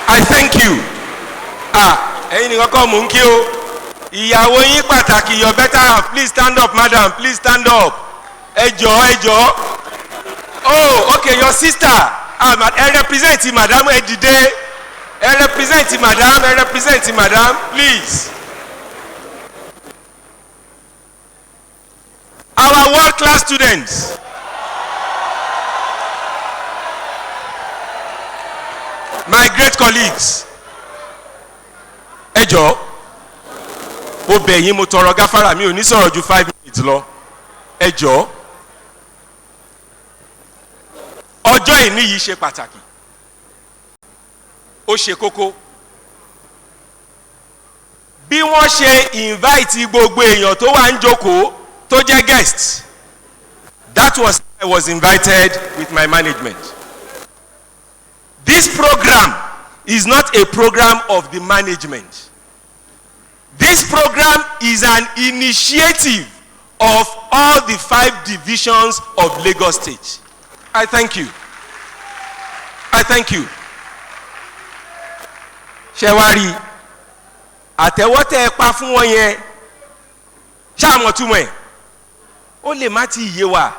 I thank you. Ẹ̀yin nìkan kọ́ mò ń kí o. Ìyàwó yín pàtàkì, you're better half. Please stand up, madam. Please stand up. Ẹ jọ̀ọ́. Oh, okay, your sister. Ẹ represent madam, ẹ dìde. Ẹ represent madam, please. Our world-class students. My great colleagues. Ẹ jọ̀ọ́. Ó bẹ̀ yín mo tọrọ gáfárà mi ò ní sọ̀rọ̀ ju 5 minutes lọ. Ẹ jọ̀ọ́. Ọjọ́ ìní yìí ṣe pàtàkì. Ó ṣe kókó. Bí wọ́n ṣe invite gbogbo èèyàn tó wà ń jókòó tó jẹ́ guest. That was I was invited with my management. This program is not a program of the management. This program is an initiative of all the 5 divisions of Lagos State. I thank you. Ṣẹ̀wárí, àtẹ̀wọ́tẹ̀ ẹ pa fún wọn yẹn, ṣáàmọ̀túmọ̀ ẹ̀, ó lè má ti yé wa.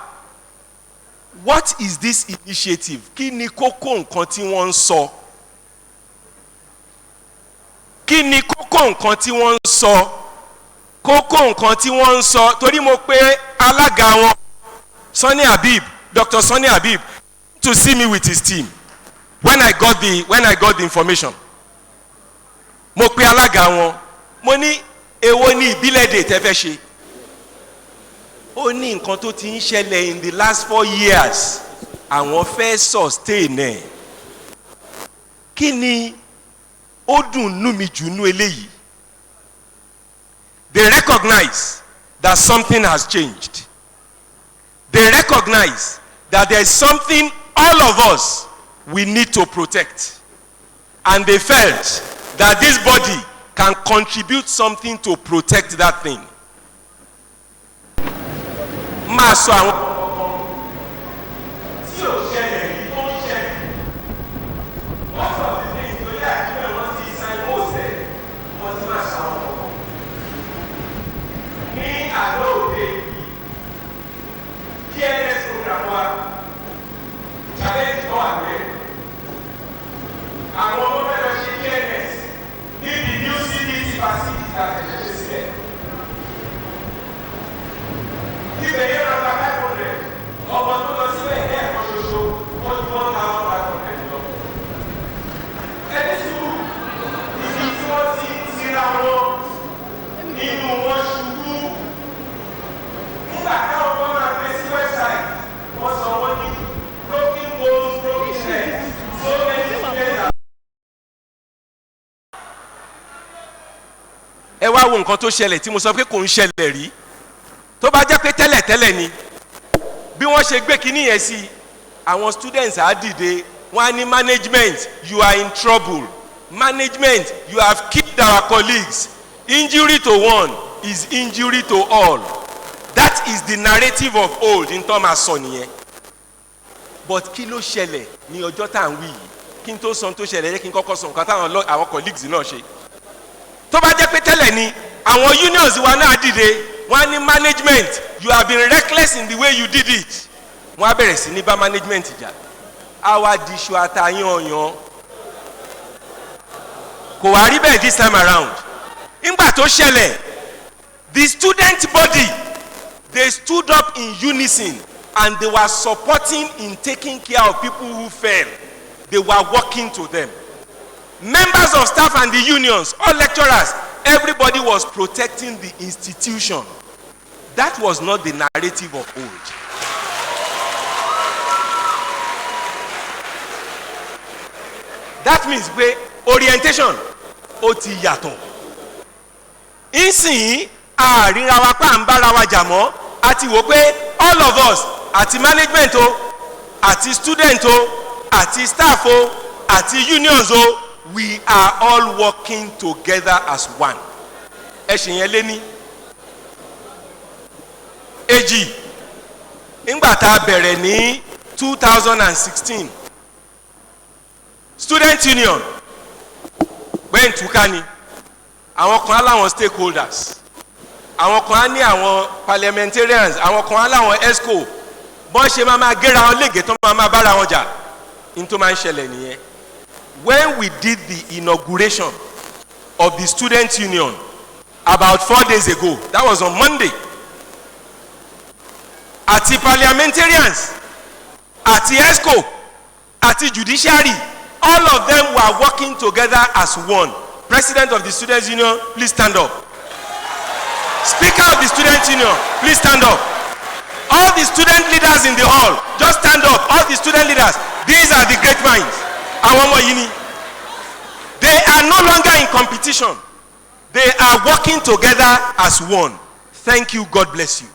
What is this initiative? Kí ni kókó nǹkan tí wọ́n ń sọ? Kí ni kókó nǹkan tí wọ́n ń sọ? Kókó nǹkan tí wọ́n ń sọ torí mo pé alága wọn Dr. Sani Habib to see me with his team when I got the information. Mo pe alága wọn, mo ní èwo ni Ibile dé tẹ́ fẹ́ ṣe. Ó ní nǹkan tó ti ń ṣẹlẹ̀ in the last 4 years. Àwọn fẹ́ sustain ẹ̀. Kí ni ó dùn nú mi jù nú eléyìí? They recognize that something has changed. They recognize that there is something all of us we need to protect. And they felt that this body can contribute something to protect that thing. Máa sọ àwọn tí ò ṣẹlẹ̀ ní tó ń ṣẹlẹ̀. Wọ́n sọ ti ní ìtòlẹ́ àjíbẹ̀ wọ́n ti sanwó ọ̀sẹ̀ wọ́n ti máa ṣàwọn ọkọ̀. Ní àlọ́ òde yìí, TNS program wa, challenge náà àgbẹ̀. Àwọn ọmọ fẹ́ lọ ṣe TNS ní the new CDC facility láti ṣe sílẹ̀. Ibẹ̀ yẹn lọ gba 500, ọmọ tó lọ síbẹ̀ ní ẹ̀kọ́ ṣoṣo, wọ́n ti 1,500 lọ. Ẹni sùúrù, ibi tí wọ́n ti ń tira wọn nínú wọn ṣubú. Nígbà táwọn kan máa gbé sí website, wọ́n sọ wọ́n ní broken bones, broken heads, so many together. Ẹ wá wo nǹkan tó ṣẹlẹ̀ tí mo sọ pé kò ń ṣẹlẹ̀ rí. Tó bá jẹ́ pé tẹ́lẹ̀tẹ́lẹ̀ ni wọ́n ṣe gbé kinní yẹn sí àwọn students á dìde wọ́n á ní management you are in trouble, management you have killed our colleagues, injury to one is injury to all. That is the narrative of old in Thomas sọ nìyẹn. But kí ló ṣẹlẹ̀ ní ọjọ́ tá à ń wí yìí kí n tó sọ tó ṣẹlẹ̀ yẹ kí n kọ́kọ́ sọ nǹkan táwọn àwọn colleagues náà ṣe. Tó bá jẹ́ pé tẹ́lẹ̀ ni àwọn unions wa náà dìde wọ́n á ní management you have been reckless in the way you did it. Wọ́n á bẹ̀rẹ̀ sí ní bá management jà. Àwa di iṣu àtàyànyàn. Kò wá rí bẹ́ẹ̀ this time around. Nígbà tó ṣẹlẹ̀ the student body they stood up in unison and they were supporting in taking care of people who fell. They were working to them. Members of staff and the unions, all lecturers, everybody was protecting the institution. That was not the narrative of old. That means pé orientation ó ti yàtọ̀. Ìsìn àríra wa pa ń bára wa jà mọ́ àti wò pé all of us àti management o àti student o àti staff o àti unions o we are all working together as one. Ẹ̀sìn yẹn lé ní. Èjì nígbà tá a bẹ̀rẹ̀ ní 2016 student union gbẹ̀ntúká ni àwọn kan á láwọn stakeholders àwọn kan á ní àwọn parliamentarians àwọn kan á láwọn esco bọ́n ṣe máa gẹ́ra wọn léègé tó máa bára wọn jà ní tó máa ń ṣẹlẹ̀ nìyẹn. When we did the inauguration of the student union about 4 days ago, that was on Monday, àti parliamentarians àti esco àti judiciary all of them were working together as one. President of the students union, please stand up. Speaker of the student union, please stand up. All the student leaders in the hall, just stand up. All the student leaders, these are the great minds. Àwọn ọmọ yìí ni. They are no longer in competition. They are working together as one. Thank you, God bless you.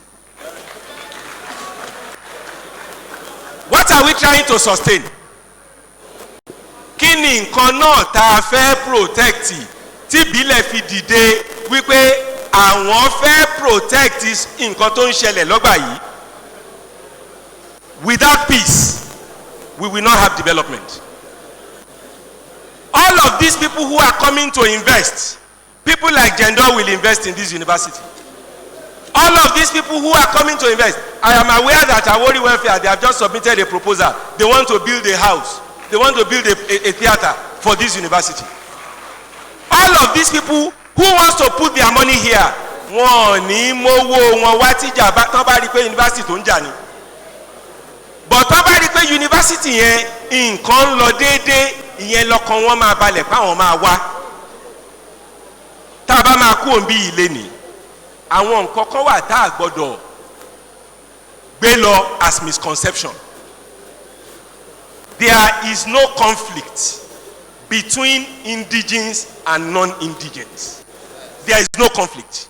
What are we trying to sustain? Kí ni nǹkan náà tá a fẹ́ protect tí Ibile fi dìde wípé àwọn fẹ́ protect nǹkan tó ń ṣẹlẹ̀ lọ́gbà yìí? Without peace, we will not have development. All of these people who are coming to invest, people like Jendor will invest in this university. All of these people who are coming to invest, I am aware that Awori Welfare, they have just submitted a proposal. They want to build a house. They want to build a theater for this university. All of these people who wants to put their money here, wọ́n ní mówó wọn wá tíjà tán bá rí pé university tó ń jà ni. But tán bá rí pé university yẹn nǹkan ń lọ déédéé, ìyẹn lọ́kàn wọn máa balẹ̀ páwọn máa wá. Tá a bá máa kú òǹbí ilé ni, àwọn nǹkan kan wà tá a gbọ́dọ̀ gbé lọ as misconception. There is no conflict between indigenes and non-indigenes. There is no conflict.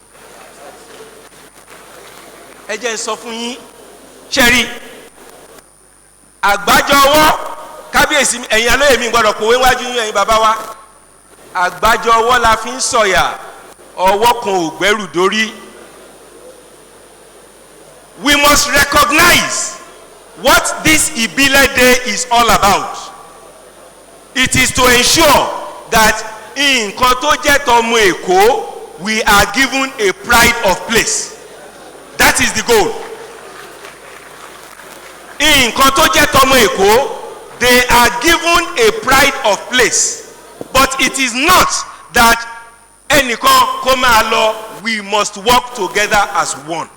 Ẹ jẹ́ n sọ fún yín, ṣẹ́rí àgbájọ ọwọ́ kábíyèsí ẹ̀yin alóyè mi gbọ́dọ̀ kòwé wájú yín ẹ̀yin bàbá wa. Àgbájọ ọwọ́ la fi ń sọ̀yà, ọwọ́ kan ò gbẹ́rù dórí. We must recognize what this Ibile Day is all about. It is to ensure that nǹkan tó jẹ́ tọmọ Èkó we are given a pride of place. That is the goal. Nǹkan tó jẹ́ tọmọ Èkó they are given a pride of place. But it is not that ẹnìkan kó máa lọ, we must work together as one.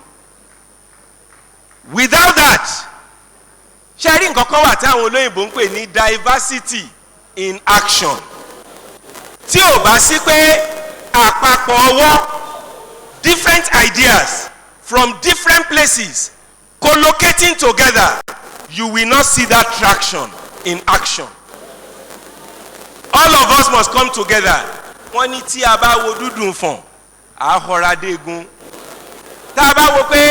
Without that, ṣẹ́rí nǹkan kan wà tí àwọn olóyìnbó ń pè ní diversity in action. Tí ò bá sí pé àpapọ̀ ọwọ́ different ideas from different places collocating together, you will not see that traction in action. All of us must come together. Wọ́n ní tí a bá wo dúdùn fọ̀n, àhọ́ra dégun. tá a bá wo pé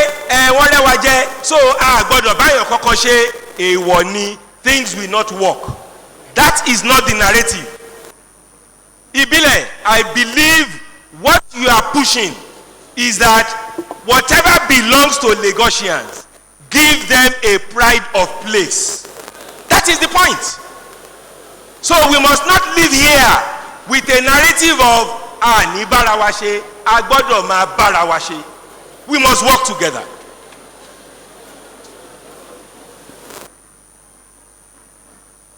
wọ́n rẹwà jẹ so a gbọ́dọ̀ báyọ̀ kọ́kọ́ ṣe èèwọ̀ ni things will not work. That is not the narrative. Ibile, I believe what you are pushing is that whatever belongs to Lagosians, give them a pride of place. That is the point. So we must not live here with a narrative of ní bára wa ṣe, a gbọ́dọ̀ máa bára wa ṣe. We must work together.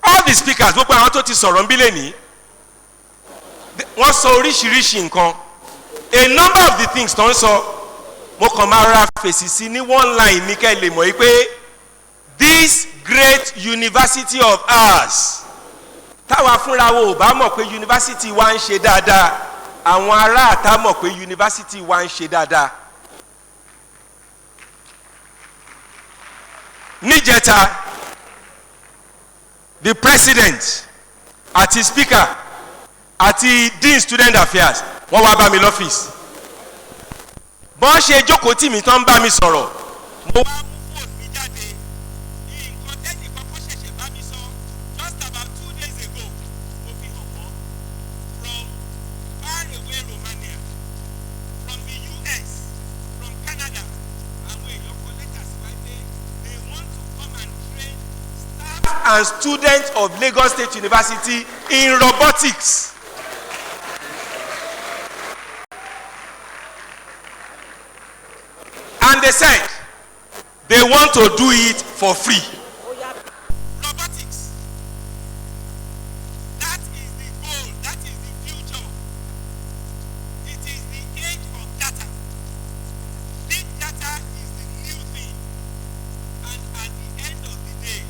All the speakers, gbogbo àwọn tó ti sọ̀rọ̀ nbí lẹ́ni, wọ́n sọ oríṣiríṣi nǹkan. A number of the things tó ń sọ, mo kàn máa ra fèsì sí ní one line ní kẹ́ lè mọ̀ yí pé this great university of ours, táwa fúnra wo ò bá mọ̀ pé university wa ń ṣe dáadáa, àwọn ará àta mọ̀ pé university wa ń ṣe dáadáa. Níjẹta, the president àti speaker àti dean student affairs wọ́n wá bá mi lọ́fíìsì. Bọ́n ṣe jókòó tì mí tán bá mi sọ̀rọ̀, mo wá mú fóònù mi jáde ní nǹkan tẹ́nì kọ́kọ́ ṣẹ̀ṣẹ̀ bá mi sọ just about 2 days ago. Mo fi hàn wọ́n from far away Romania, from the US, from Canada. Àwọn èèyàn kọ lẹ́tà sí wáyé pé they want to come and train staff and students of Lagos State University in robotics. And they said they want to do it for free. Robotics. That is the goal. That is the future. It is the age of data. Big data is the new thing. And at the end of the day,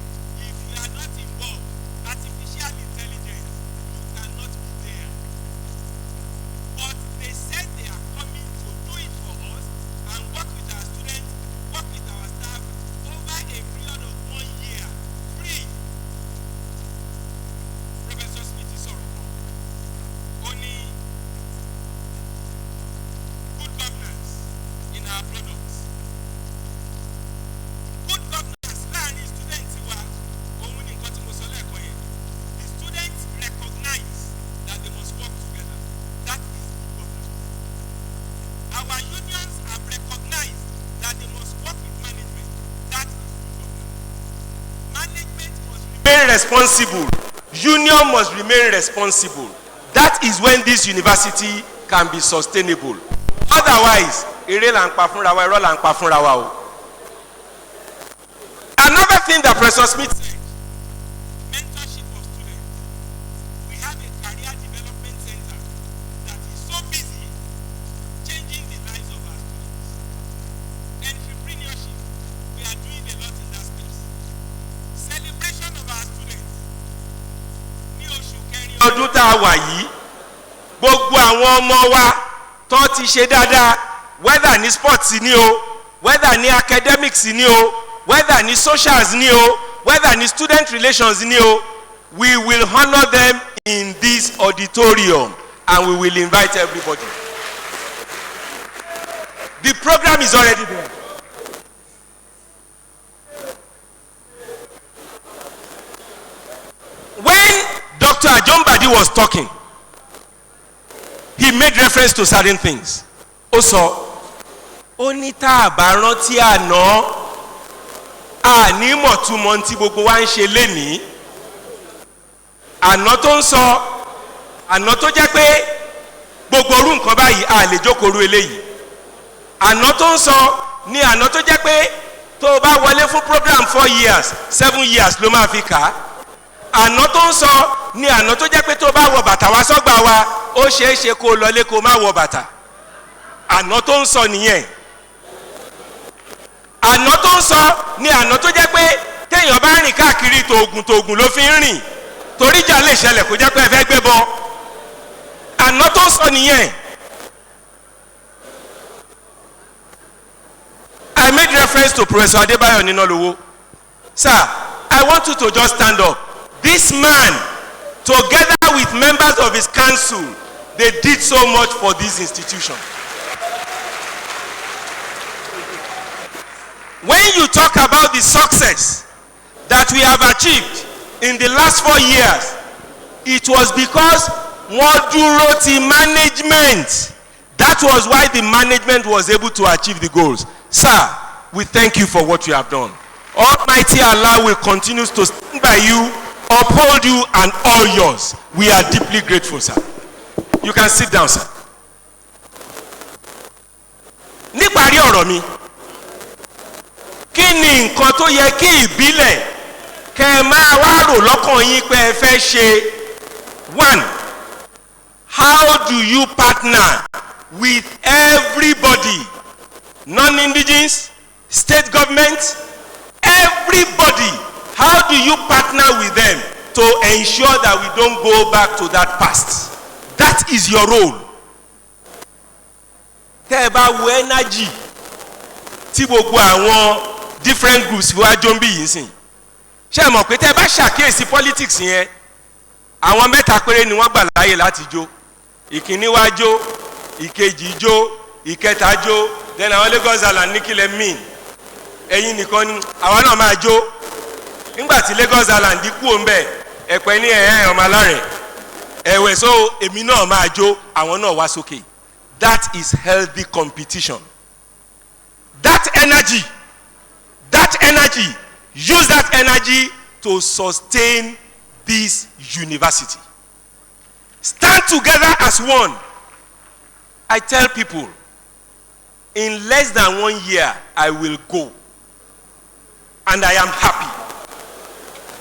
if you are not involved, artificial intelligence, you cannot be there. But they said they are coming to do it for us and work with our students, work with our staff over a period of 1 year, free. Professor Smith is only good governance in our products. Good governance láàrin students wa, òun ni nǹkan tí mo sọ lẹ́ẹ̀kan yẹn. The students recognize that they must work together. That is good governance. Our unions have recognized that they must work with management. That is good governance. Management must remain responsible. Union must remain responsible. That is when this university can be sustainable. Otherwise, eré là ń pa fúnra wa, irọ́ là ń pa fúnra wa o. Another thing that Professor Smith said, mentorship of students. We have a career development center that is so busy changing the lives of our students. Entrepreneurship, we are doing a lot in that space. Celebration of our students. Ní oṣù kẹrin ọdún tá a wà yìí, gbogbo àwọn ọmọ wa tó ti ṣe dáadáa, whether ní sports ni o, whether ní academics ni o, whether ní socials ni o, whether ní student relations ni o, we will honor them in this auditorium and we will invite everybody. The program is already there. When Dr. Ajombadi was talking, he made reference to certain things. Also, ó ní tá a bá rántí àná, àní mọ̀túmọ̀ tí gbogbo wa ń ṣe lénìí. Àná tó ń sọ, àná tó jẹ́ pé gbogbo orú nǹkan báyìí a lè jókòó rú eléyìí. Àná tó ń sọ ní àná tó jẹ́ pé tó o bá wọlé fún program 4 years 7 years ló máa fi kà á. Àná tó ń sọ ní àná tó jẹ́ pé tó o bá wọ bàtà wá sọ́gbà wa ó ṣeé ṣe kó o lọlé kó o má wọ bàtà. Àná tó ń sọ nìyẹn. Àná tó ń sọ ní àná tó jẹ́ pé téèyàn bá rìn káàkiri tòògùn ló fi ń rìn torí ìjà lè ṣẹlẹ̀ kó jẹ́ pé ẹ fẹ́ gbé bọ́. Àná tó ń sọ nìyẹn. I made reference to Professor Adebayo Ninolowo. Sir, I want you to just stand up. This man, together with members of his council, they did so much for this institution. When you talk about the success that we have achieved in the last 4 years, it was because wọ́n dúró ti management. That was why the management was able to achieve the goals. Sir, we thank you for what you have done. Almighty Allah will continue to stand by you, uphold you, and all yours. We are deeply grateful, sir. You can sit down, sir. Níparí ọ̀rọ̀ mi, kí ni nǹkan tó yẹ kí ìbílẹ̀ kẹ́ ẹ máa wá rò lọ́kàn yín pé ẹ fẹ́ ṣe? One, how do you partner with everybody, non-indigenous, state government, everybody? How do you partner with them to ensure that we don't go back to that past? That is your role. Tẹ́ ẹ bá wo energy tí gbogbo àwọn different groups wá jọ ń bí yìí sìn, ṣé ẹ mọ̀ pé tẹ́ ẹ bá ṣàkíyèsí politics yẹn, àwọn mẹ́ta péré ni wọ́n gbà láàyè láti jó. Ìkíní wá jó, ìkejì jó, ìkẹta jó, then àwọn Lagos Island ní kílẹ̀ mean ẹ̀yin nìkan ni àwọn náà máa jó. Nígbà tí Lagos Island dínkù òǹbẹ̀ ẹ̀pẹ́ ní ẹ̀yẹ́ ọmọ alárẹ̀ ẹ̀wẹ̀, so èmi náà máa jó, àwọn náà wá sókè. That is healthy competition. That energy, use that energy to sustain this university. Stand together as one. I tell people, in less than 1 year, I will go. And I am happy.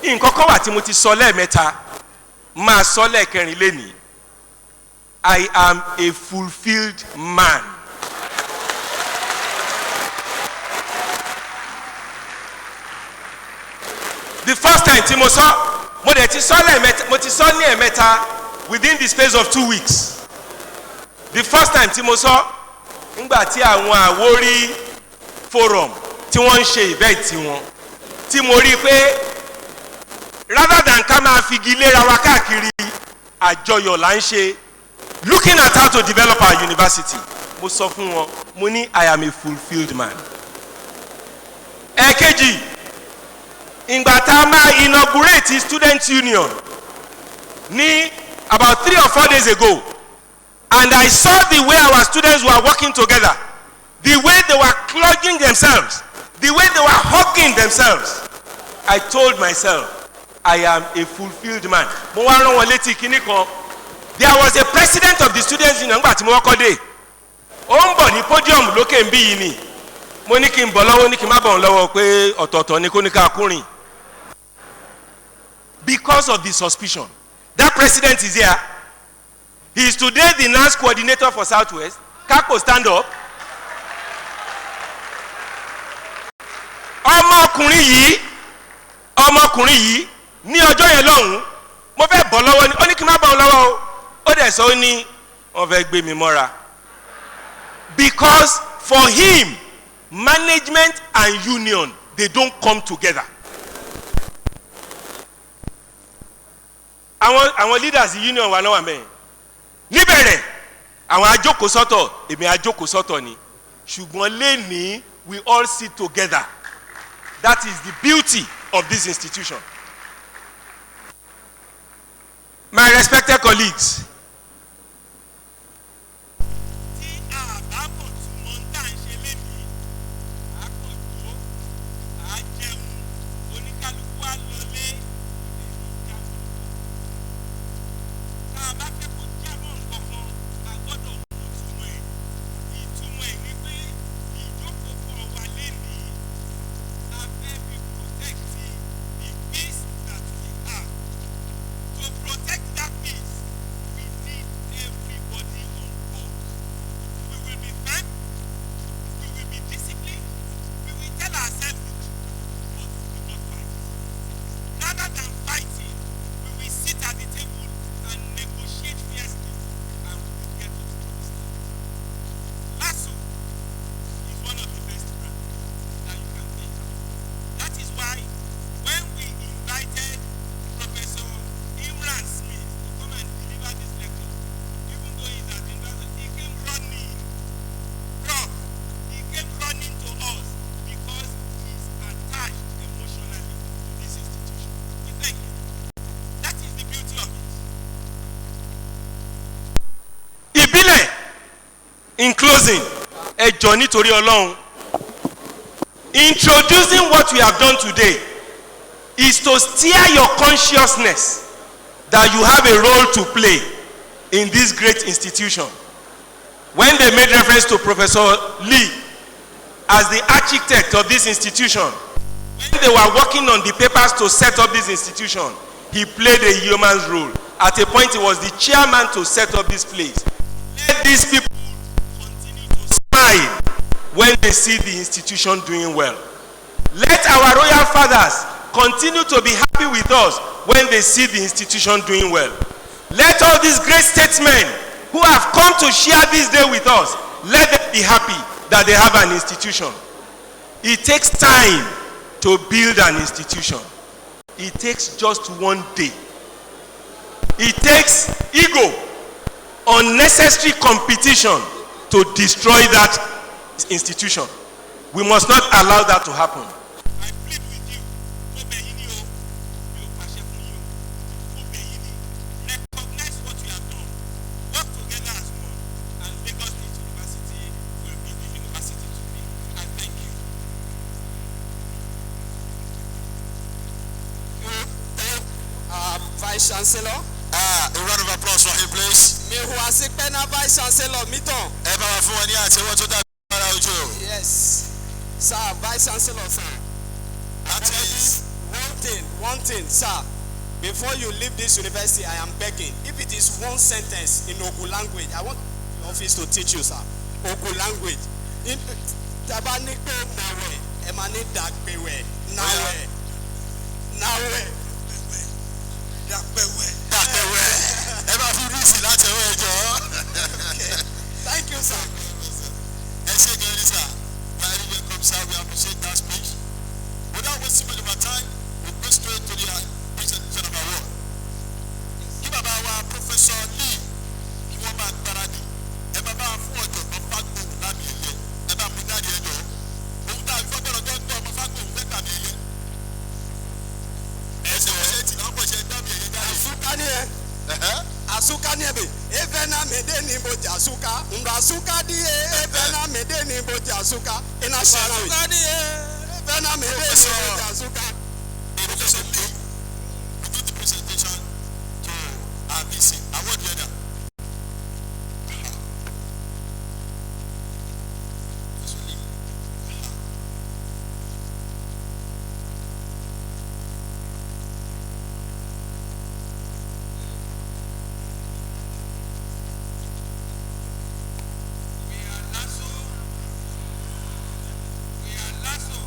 Nǹkan kan wà tí mo ti sọ lẹ́ẹ̀mẹ́ta, máa sọ lẹ́ẹ̀kẹrin lénìí. I am a fulfilled man. The first time tí mo sọ, mo dẹ̀ ti sọ lẹ́ẹ̀mẹ́ta, mo ti sọ ní ẹ̀mẹ́ta within the space of 2 weeks. The first time tí mo sọ, nígbà tí àwọn Àwórì forum tí wọ́n ń ṣe event wọn, tí mo rí pé rather than ká máa figi léra wa káàkiri, àjọyọ̀ là ń ṣe, looking at how to develop our university. Mo sọ fún wọn, mo ní I am a fulfilled man. Èkejì, ìgbà tá a máa inaugurate student union ní about 3 or 4 days ago, and I saw the way our students were working together, the way they were clutching themselves, the way they were hugging themselves. I told myself, I am a fulfilled man. Mo wá rán wọn létí kíní kan. There was a president of the students union nígbà tí mo kọ́kọ́ dé. Ó ń bọ̀ ní podium lókè ń bí yìí ni. Mo ní kí n bọ̀ lọ́wọ́, ní kí n má bọ̀ lọ́wọ́ pé ọ̀tọ̀ọ̀tọ̀ ni kó ní ká kúrìn. Because of the suspicion. That president is here. He is today the NAS coordinator for Southwest. Kako, stand up. Ọmọkùnrin yìí ní ọjọ́ yẹn lọ́hùn, mo fẹ́ bọ̀ lọ́wọ́ ni, ó ní kí n má bọ̀ lọ́wọ́ o. Ó dẹ̀ sọ ó ní wọ́n fẹ́ gbé mi mọ́ra. Because for him, management and union, they don't come together. Àwọn leaders union wà lọ́wọ́ mẹ́rin. Níbẹ̀rẹ̀, àwọn ajókòó sọ́tọ̀, èmi ajókòó sọ́tọ̀ ni. Ṣùgbọ́n lénìí, we all sit together. That is the beauty of this institution. My respected colleagues, closing, ẹ jọ̀ọ́ nítorí Ọlọ́run, introducing what we have done today is to steer your consciousness that you have a role to play in this great institution. When they made reference to Professor Lee as the architect of this institution, when they were working on the papers to set up this institution, he played a human role. At a point, he was the chairman to set up this place. Let these people continue to smile when they see the institution doing well. Let our royal fathers continue to be happy with us when they see the institution doing well. Let all these great statesmen who have come to share this day with us, let them be happy that they have an institution. It takes time to build an institution. It takes just one day. It takes ego, unnecessary competition to destroy that institution. We must not allow that to happen. I plead with you, recognize what we have done, work together as one, and Lagos State University will be the university to be. I thank you. Vice Chancellor. A round of applause for him, please. Mi hùwà sí pé ná Vice Chancellor mi tàn. Ẹ bá wa fún wọn ní àtẹ́wọ́ tó dàbí ara ojú. Yes, sir, Vice Chancellor, sir. That is One thing, sir. Before you leave this university, I am begging. If it is one sentence in Ogu language, I want the office to teach you, sir. Ogu language. Taba ní pé nàwẹ̀, ẹ máa ní dàgbẹ̀wẹ̀, nàwẹ̀, nàwẹ̀, dàgbẹ̀wẹ̀. ẹ bá fún bíìsì láti ẹwọ́ ẹjọ́. Thank you, sir. Ẹ ṣe gẹ̀ẹ́rì sà. Very welcome, sir. We appreciate that speech. Without wasting much of our time, we go straight to the presentation of our award. Kí bàbá wa Professor Lee kí wọ́n máa gbáradì. Ẹ bá bá fún ọ̀jọ̀gbọ́n Fágbóhùn lábì ẹ̀yẹ. Ẹ bá mú jáde ẹjọ́. Ohun tá a fi fọ́gbọ́n ọjọ́ gbọ́ ọmọ Fágbóhùn fẹ́ gbàmì ẹ̀yẹ. Ẹsẹ̀ wọ̀nyẹ́ tì náà pọ̀ ṣe dábì ẹ̀yẹ jáde. Asukani ẹ. Asukani ẹ bẹ. Ebe na mede ni boji asuka. Nga asuka di e. Ebe na mede ni boji asuka. Ina shara wi. Asuka di e. Ebe na mede ni boji asuka. Professor Lee, we do the presentation to our VC. Award winner. Professor Lee. We are Lasu.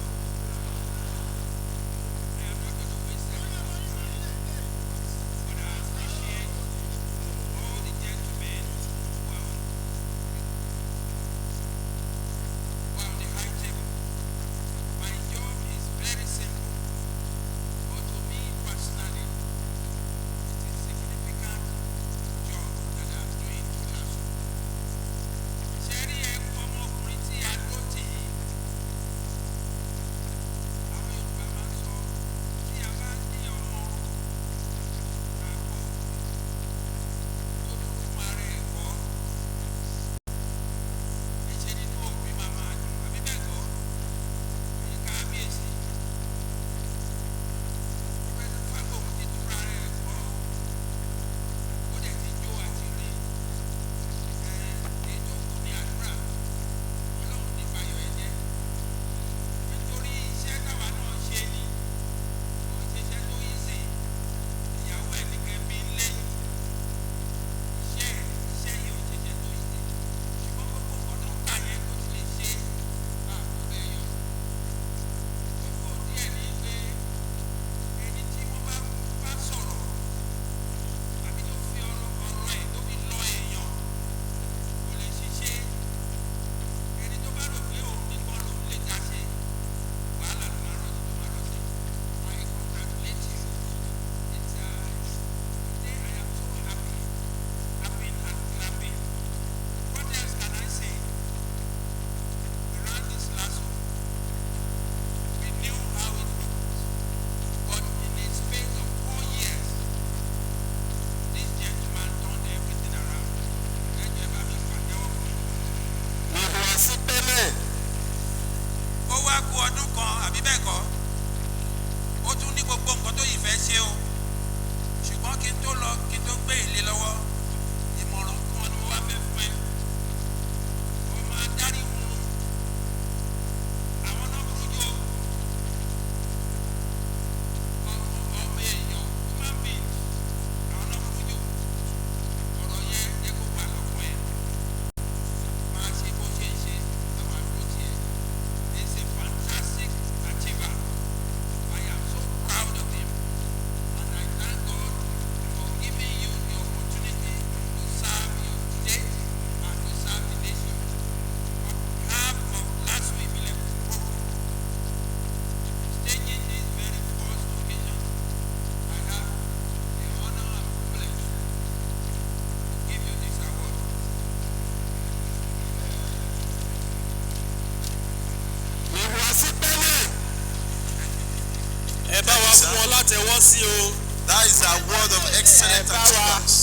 tẹ́wọ́ sí o. That is a word of excellent achievers.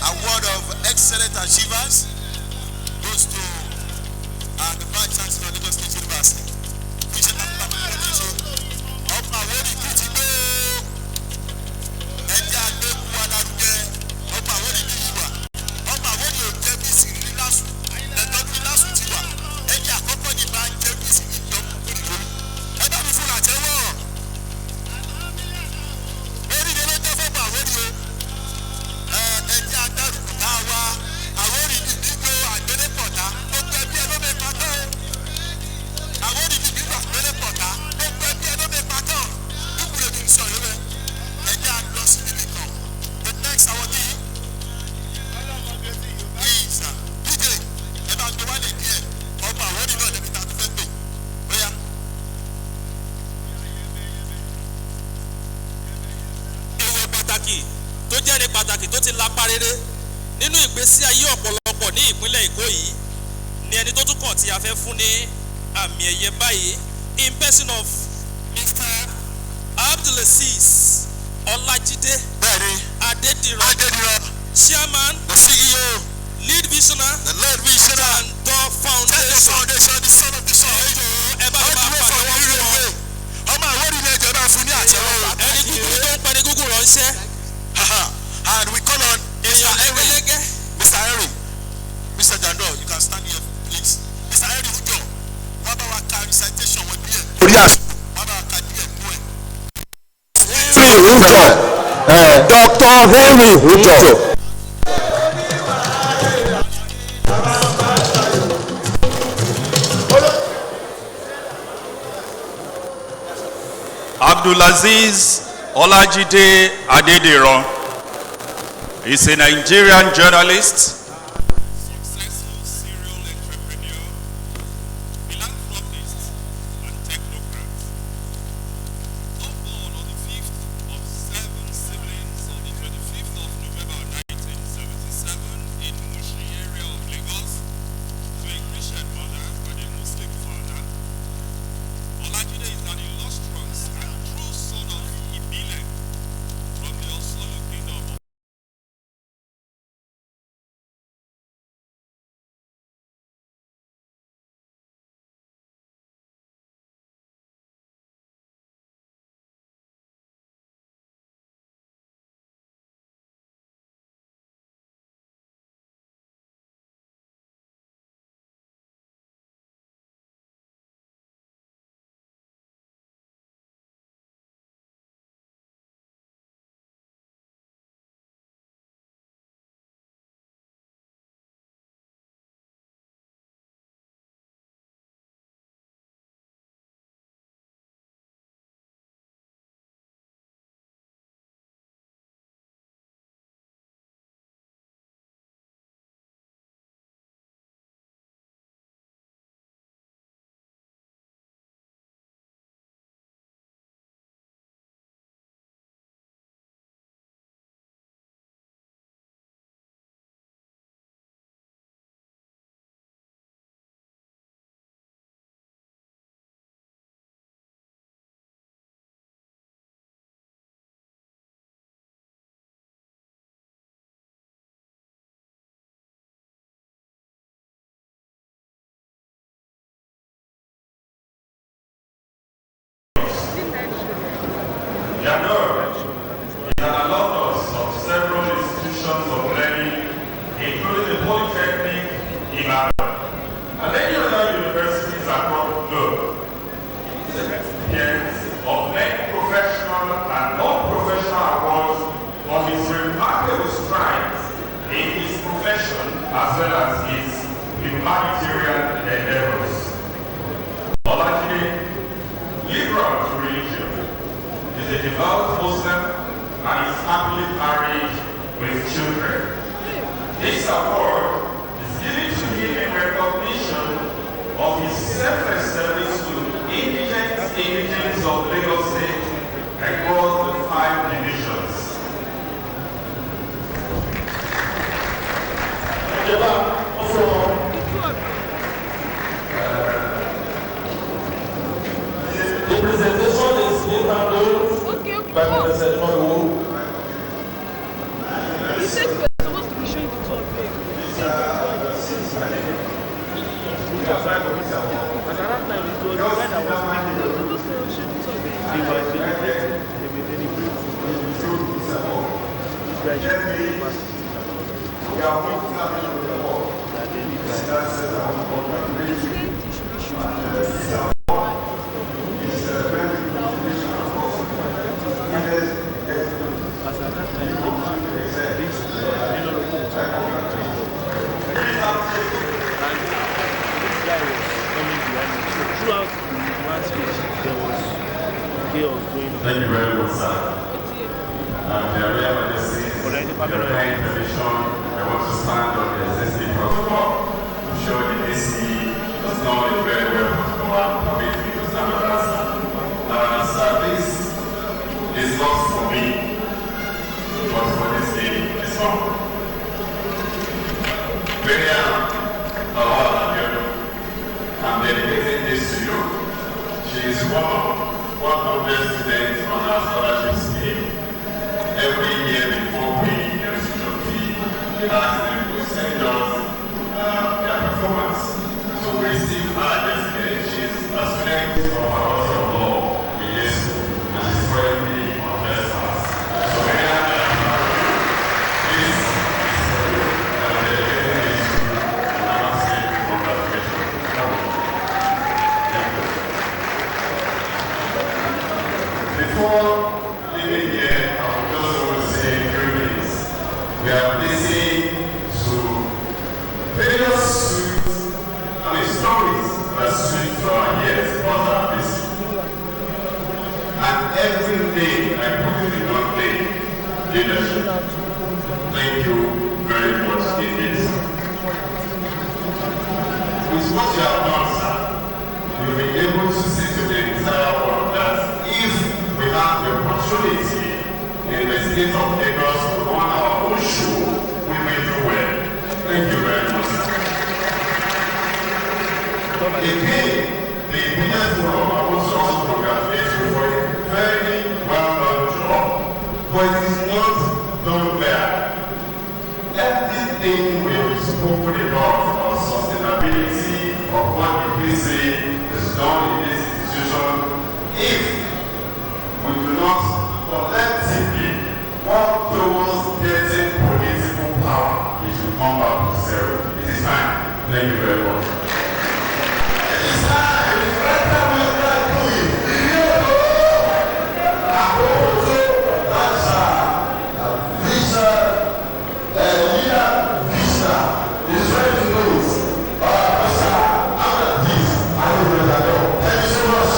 A word of excellent achievers goes to the Vice Chancellor of Lagos State University. Ọ̀pọ̀ àwọn olùkìtì gbé ẹja àgbẹ̀kú alárugẹ ọ̀pọ̀ àwọn olùkìtì wà ọ̀pọ̀ àwọn olùkìtì bí sì ní Lasu ẹ̀tọ́ bí Lasu ti wà ẹja àkọ́kọ́ ní bá ń jẹ́ bí sì ní ìjọba ìlú ẹ̀dá mi fún àtẹ́wọ́ oríire ló jẹ́ fọ́pọ̀ àwọn olùkìtì ẹja àdárùkù tá a wá àwọn olùkìtì gbígbó àgbélépọ̀tá ó gbẹ bí ẹló mi pàtó àwọn olùkìtì gbígbó àgbélépọ̀tá ó gbẹ bí ẹló mi pàtó dúkùrẹ́ mi ń sọ yẹn bẹ́ẹ̀ ẹja lọ sí ibi kan the next àwọn tí is DJ ẹ bá gbé wálé díẹ̀ ọmọ àwọn olùkìtì náà lẹ́bi tá a ti fẹ́ pè bóyá. èèyàn pàtàkì tó jẹ́ ní pàtàkì tó ti lapa rere nínú ìgbésí ayé ọ̀pọ̀lọpọ̀ ní ìpínlẹ̀ Èkó yìí ni ẹni tó tún kàn tí a fẹ́ fún ní àmì ẹ̀yẹ báyìí in person of Mr. Abdulaziz Ọlájídé Adédìran chairman The CEO, lead visionary the Lord Visionary, and door Tell the foundation. foundation, the son of the son. ẹ bá All mi the máa way from pàtẹ́wọ́ fún ọ. Irene. Ọmọ àwọn orílẹ̀ èdè náà fún ní àtẹ́wọ́. ẹni gúgúrú tó ń pẹni gúgúrú ránṣẹ́ And we call on Mr. èèyàn Henry. lẹ́gẹ́lẹ́gẹ́. Mr. Henry. Mr. Jando, you can stand here, please. Mr. Henry Ujo, wọ́n bá wa ka recitation wọn díẹ̀. orí àṣù. Wọ́n bá wa ka díẹ̀ nú ẹ̀. Ujo. Dr. Henry Ujo. Abdulaziz Olajide Adediran is a Nigerian journalist, Successful serial entrepreneur, philanthropist, and technocrat. Though born on the 5th of 7 siblings on the 25th of November 1977 in Mushi area of Lagos to a Christian mother and a Muslim father, Olajide is an illustrious and true son of Ibile from the Osolo Kingdom of Jando is an alumnus of several institutions of learning, including the Polytechnic, Ibile, and many other universities across the globe. He is a recipient of many professional and non-professional awards for his remarkable strides in his profession as well as his humanitarian endeavors. Olajide, liberal to religion, is a devout Muslim and is happily married with children. This award is given to him in recognition of his selfless service to indigents of Lagos State across the 5 divisions. The presentation is Okay, okay. He said we were supposed to be showing the two of them. He said Thank you very much, sir. Their Royal Majesty, your kind permission, I want to stand on the existing protocol to show the AC does not live very well protocol and permit me to stand on that, sir. Sir, this is not for me, but for this lady, this one. I'm dedicating this to you. She is one of 100 students on our scholarship scheme. Every year before we institute fee, we ask them to send us their performance. So we receive her yesterday. She is a student of our House of Law in Lasu, and she's currently on first class. So we have this is for you. I'm dedicating this to you. And I must say congratulations. Before leaving here, I would just want to say a few things. We are listening to various stories that sweet to our ears about our busy. And every day I put it in one day, leadership. Thank you very much indeed. With what you have done, sir, you'll be able to say to the entire world that if we have the opportunity in the state of Lagos to run our own show, we may do well. Thank you very much, sir. Again, the Ibile Forum, I want to also congratulate you for a very well done job, but it is not done there. Everything we have spoken about sustainability of what Ibile is done in this institution, if we do not collectively work towards getting political power, it will come back to zero. It is time. Thank you very much. It is time. It is right time we start doing. Is ready to lose. After this, I will let go. Thank you so much.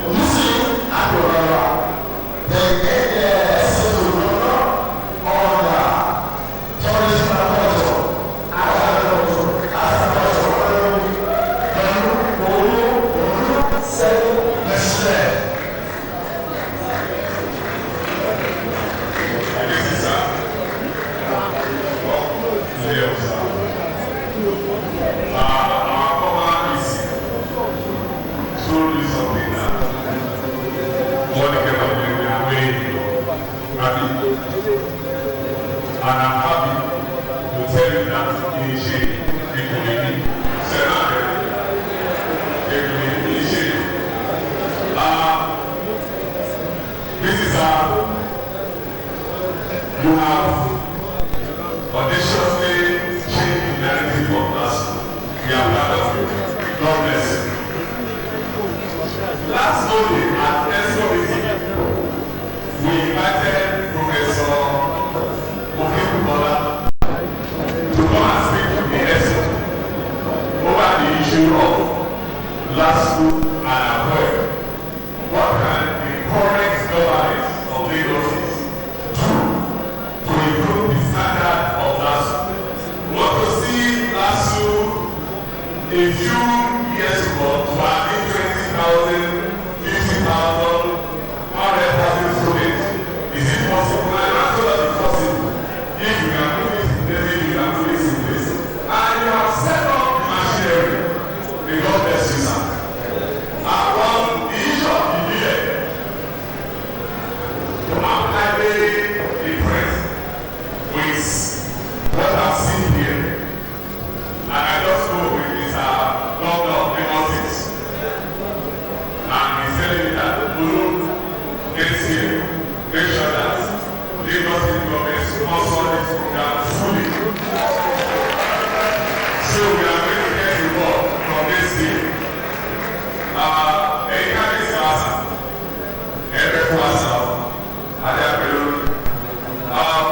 Lucy, I will And I'm happy to tell you that initiative, the committee, this is how you have audaciously changed the narrative of Lasu. We are proud of you. God bless you. Last Monday at ESCO meeting, we invited Professor to come and speak to the ESCO over the issue of Lasu and avoid what can the current government of Lagos do to improve the standard of Lasu. We want to see Lasu a few years ago to have 20,000, 50,000, 100,000 students. Is it possible? I'm not sure that it's possible. If you can do it, then you can do this in this. And you have set up the machinery. May God bless you, sir. this year, make sure that Lagos State government sponsor this program fully. So we are going to get involved from this year. Every class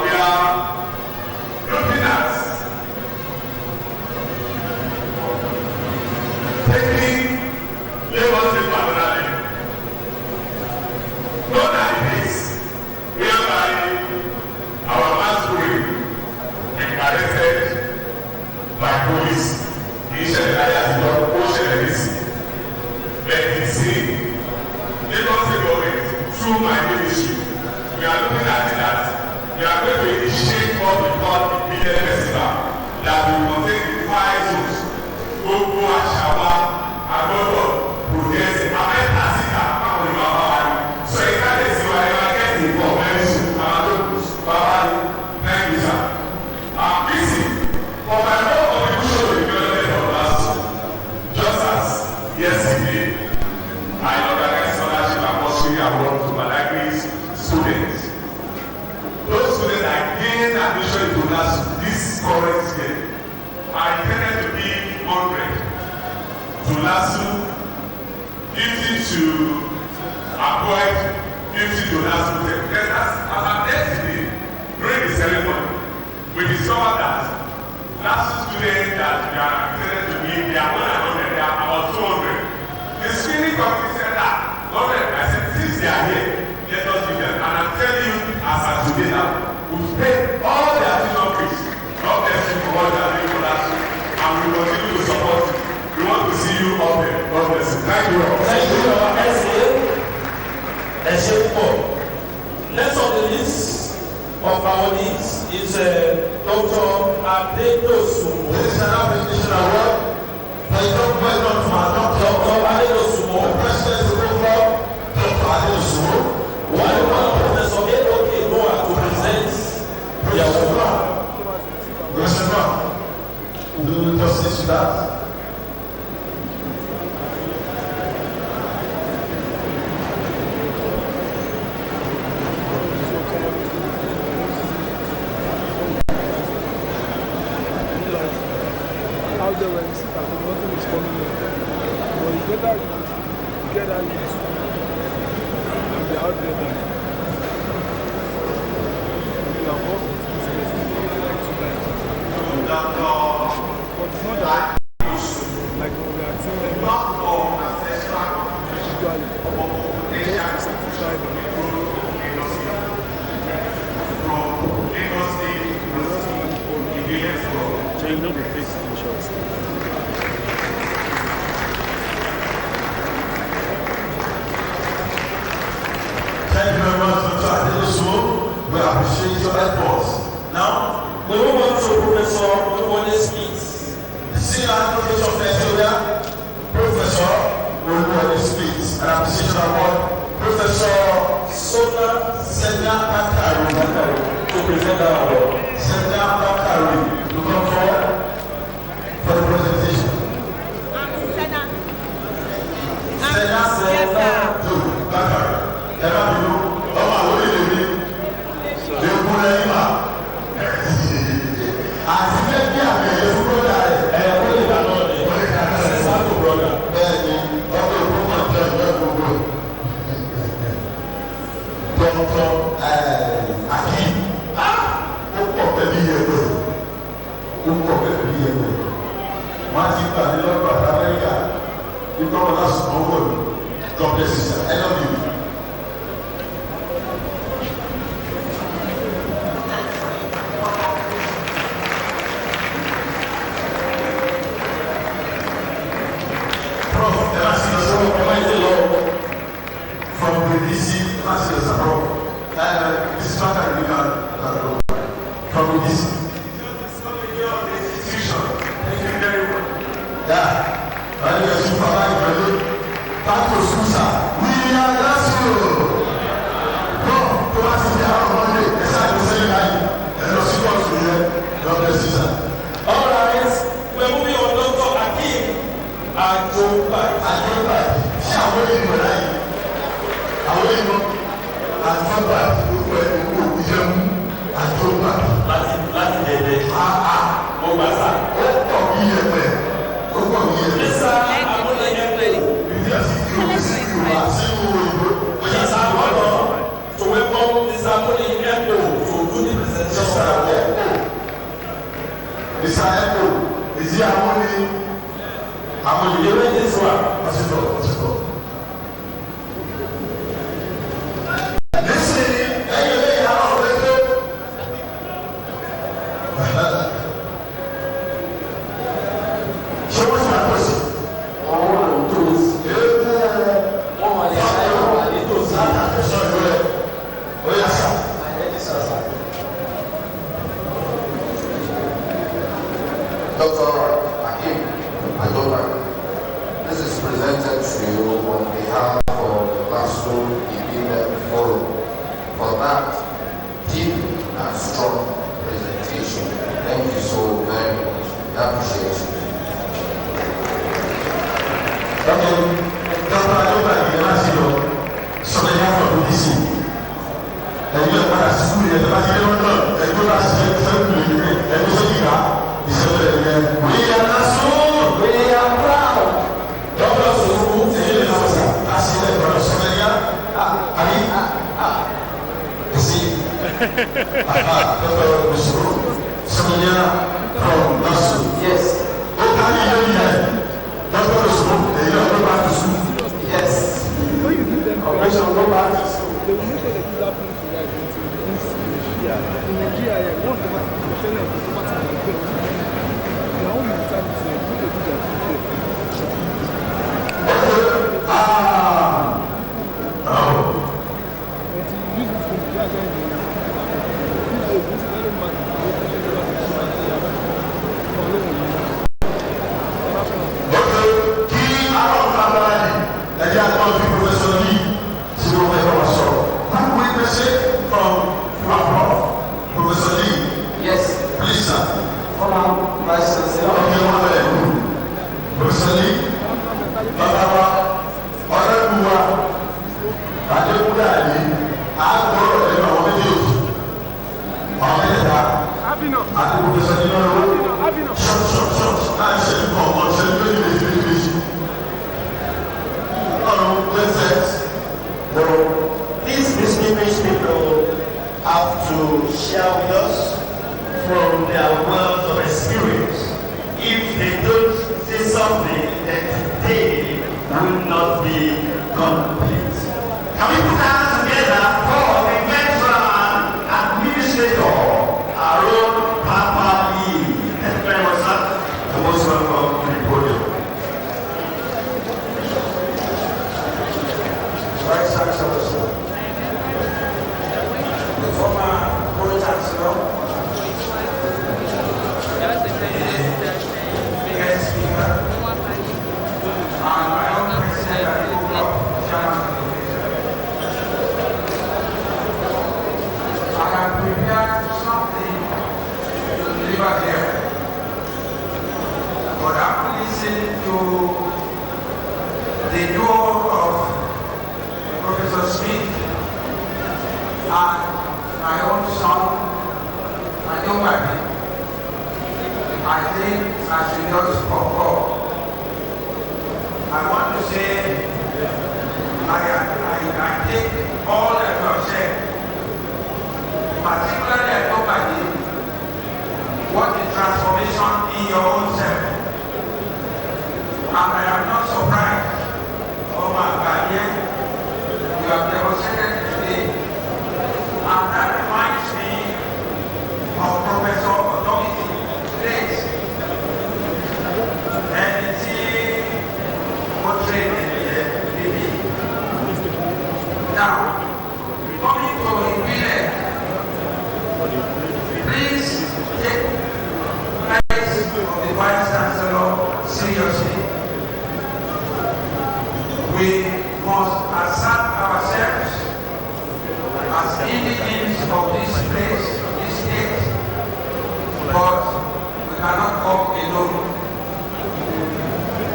we are looking at taking Lagos State Parliament. Not at the pace whereby our masquerade being arrested by police. Initially, I had to ocean and but it's Lagos State government through my ministry. We are looking at that. We are going to initiate what we call the Ibile festival that will contain the 5 zones. Gbogbo àṣàwà agbọ́dọ̀ protest amẹ́tàsíkà àwọn ìlú àbáwárí. So ìkàlẹ̀ sí wa ẹ máa get involved very soon. Àwọn tó kù bàbáyé thank you sir. Bisi for my own contribution to the development of Lasu just as yesterday I organized scholarship and bursary award to Malawi's students. Those students that gained admission into Lasu this current year are intended to give 100 to Lasu, 50 to avoid 50 to Lasu. Then as at yesterday during the ceremony, we discovered that Lasu students that we are intended to give, they are 100, they are about 200. The screening committee said that, I said, since they are here, let us give them. And I'm telling you, as of today now, we've paid all their tuition fees. God bless you for what they are doing for us. And we continue to support you. We want to see you up there. God bless you. Thank you all. Thank you, next on the list of our needs is Dr. Adedosu. This is an application award. Dr. Adedosu, President of Dr. Adedosu. why do you want Professor A.O.K. Noah to present their award? Do you justice to that? Out there when you see that nothing is coming in. But it's better you get that news and be out there than you have worked with this person like 2 times. But it's not that like we are seeing them usually just to satisfy them. So you know the face in shots. Thank you very much, Dr. Adedosu. We appreciate your efforts. Now, We move on to Professor Oluwole Smith. the senior advocate of Nigeria, Professor Oluwole Smith, an appreciation award, Professor Senya Bakari To present that award. Senya Bakari to come forward for the presentation. Senya to Bakari. Ẹ̀rọ àbúrò ọmọ àwọn olè mi lè kún lẹ́yìn mà. Àti bẹ́ẹ̀ bí àmì ẹ̀yẹ fún bọ́dà rẹ̀. Ó lè dáná ní Sẹ́sàtò brother. Bẹ́ẹ̀ni, ọkọ̀ ìfowópamọ́ ìjọ ìjọ gbogbo. Dr. Akin, ó pọ̀ pẹ̀lú ìyẹ̀wò. Ó pọ̀ pẹ̀lú ìyẹ̀wò. Wọ́n á ti gbà ní lọ́dọ̀ àti Amẹ́ríkà. Nígbà wọn lásìkò ọwọ́ mi. God bless you, sir. I love you. From the DC, Masters abroad. This is not an from the DC. Institution. Thank you very much. Yeah. When you are supervised, back to Susa. We are Lasu. No, to us in the hour of Monday. Yes, I will say that. And the super to you. God bless you, sir. All right, we're moving on. Dr. Akin Ajobai. Ajobai. Ṣé àwọn ènìyàn láyé? àwọn ìdílé méjì sọ àtìtọ̀. nísìnyí ẹ̀yin ilé ìyá náà wọlé tó. ṣé wọ́n ti máa pèsè. wọ́n wà nítòsí. wọ́n wà ní ṣáyé wọ́n wà nítòsí. àtàkùsọ̀ ìlú rẹ̀ ó yà sá. Dr. Hakim Adoba, this is presented to you on behalf of Lasu Ibile Forum for that deep and strong presentation. Thank you so very much. I appreciate you. Dr. Adoba yìí máa ṣe lọ sọ̀rọ̀ yẹn fún ọdún dísì. Ẹ̀yin ẹ̀ padà sí skul yẹn tó bá ti dé lọ́dọ̀ ẹ̀jọ́ bá ṣe sẹ́kùn yìí ẹ̀jọ́ sókè ká ìṣẹ̀lẹ̀ yẹn. We are Lasu. We are proud. Dr. Sofu ẹ̀yin lè lọ sà láti ilẹ̀ ìbọ̀dọ̀ sọ̀rọ̀ yẹn. Àbí ẹ̀sìn Dr. Sofu sọ̀rọ̀ yẹn from Lasu. Yes. Ó ká ní ilé yẹn. Dr. Sofu ẹ̀yin lọ go back to school. Yes. When you give them Operation go back to school. they will make sure they do that thing to right into this in Nigeria. Once they want to share it, they want to get their own mentality. When they do their thing, but you use this thing, they are going to this very much. Kí àwọn ọ̀gá ẹ̀jẹ̀ àgbọ̀n fi Professor Lee tí wọ́n fẹ́ bá wa sọ̀rọ̀. How we present from abroad, Professor Lee. Yes. Please, sir. Former Vice Chancellor. Okay, one minute. Professor Lee. Bàbá wa, ọ̀rẹ́ mi wa, Adékúnlé Àdé, àgbọ̀rọ̀ ẹ̀rọ àwọn méjèèjì. Àwọn mẹ́ta. Àti Professor Lee lọ́wọ́. Short. Láì ṣe nǹkan ọ̀gbọ̀n ṣe ń gbé méjì. These distinguished people have to share with us from their wealth of experience. If they don't say something, then today will not be complete. Can we put our hands together for the veteran administrator, Aaron Papa Lee? Thank you very much, sir. You're most welcome to the podium. Vice Chancellor, sir. The former Pro Chancellor. Biggest speaker. And my own president and chairman of the I have prepared something to deliver here. But after listening to the duo of Professor Smith and my own son, my new wife, I think I should just concur. I want to say I take all that you have said, particularly at nobody, what the transformation in your own self. And I am not surprised, oh my God, you have demonstrated today. And that reminds me of Professor Authority Place. And it's portrayed in the TV. Now, coming to Ibile, please take place of the Vice Chancellor seriously. We must assert ourselves as indigenes of this place, this state, but we cannot walk alone.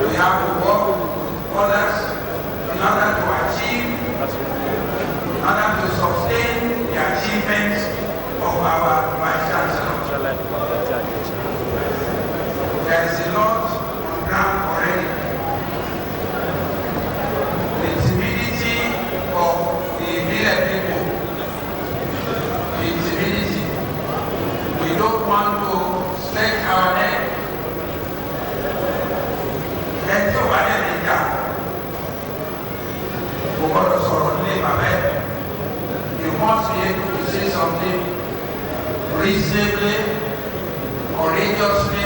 We have to work with others in order to achieve, in order to sustain the achievements of our Vice Chancellor. There is a lot on ground already. The timidity of the Ibile people, the timidity. We don't want to stretch our neck. Let Ibile, you must be able to say something reasonably, courageously,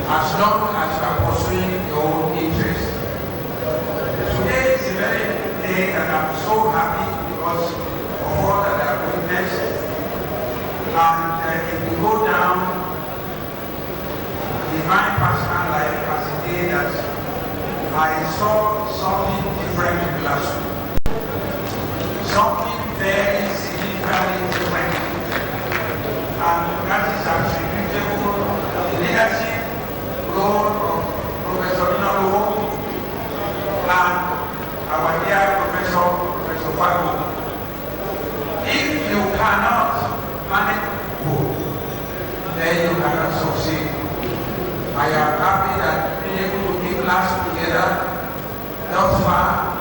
as long as you are pursuing your own interest. Today is a very day that I'm so happy because of all that I've witnessed. And if you go down in my personal life as a day that I saw something different in Lasu. Something very significantly different. And that is attributable to the leadership role of Professor Lasu and our dear Professor Fago. If you cannot manage both, then you cannot succeed. I am happy that being able to keep Lasu together thus far,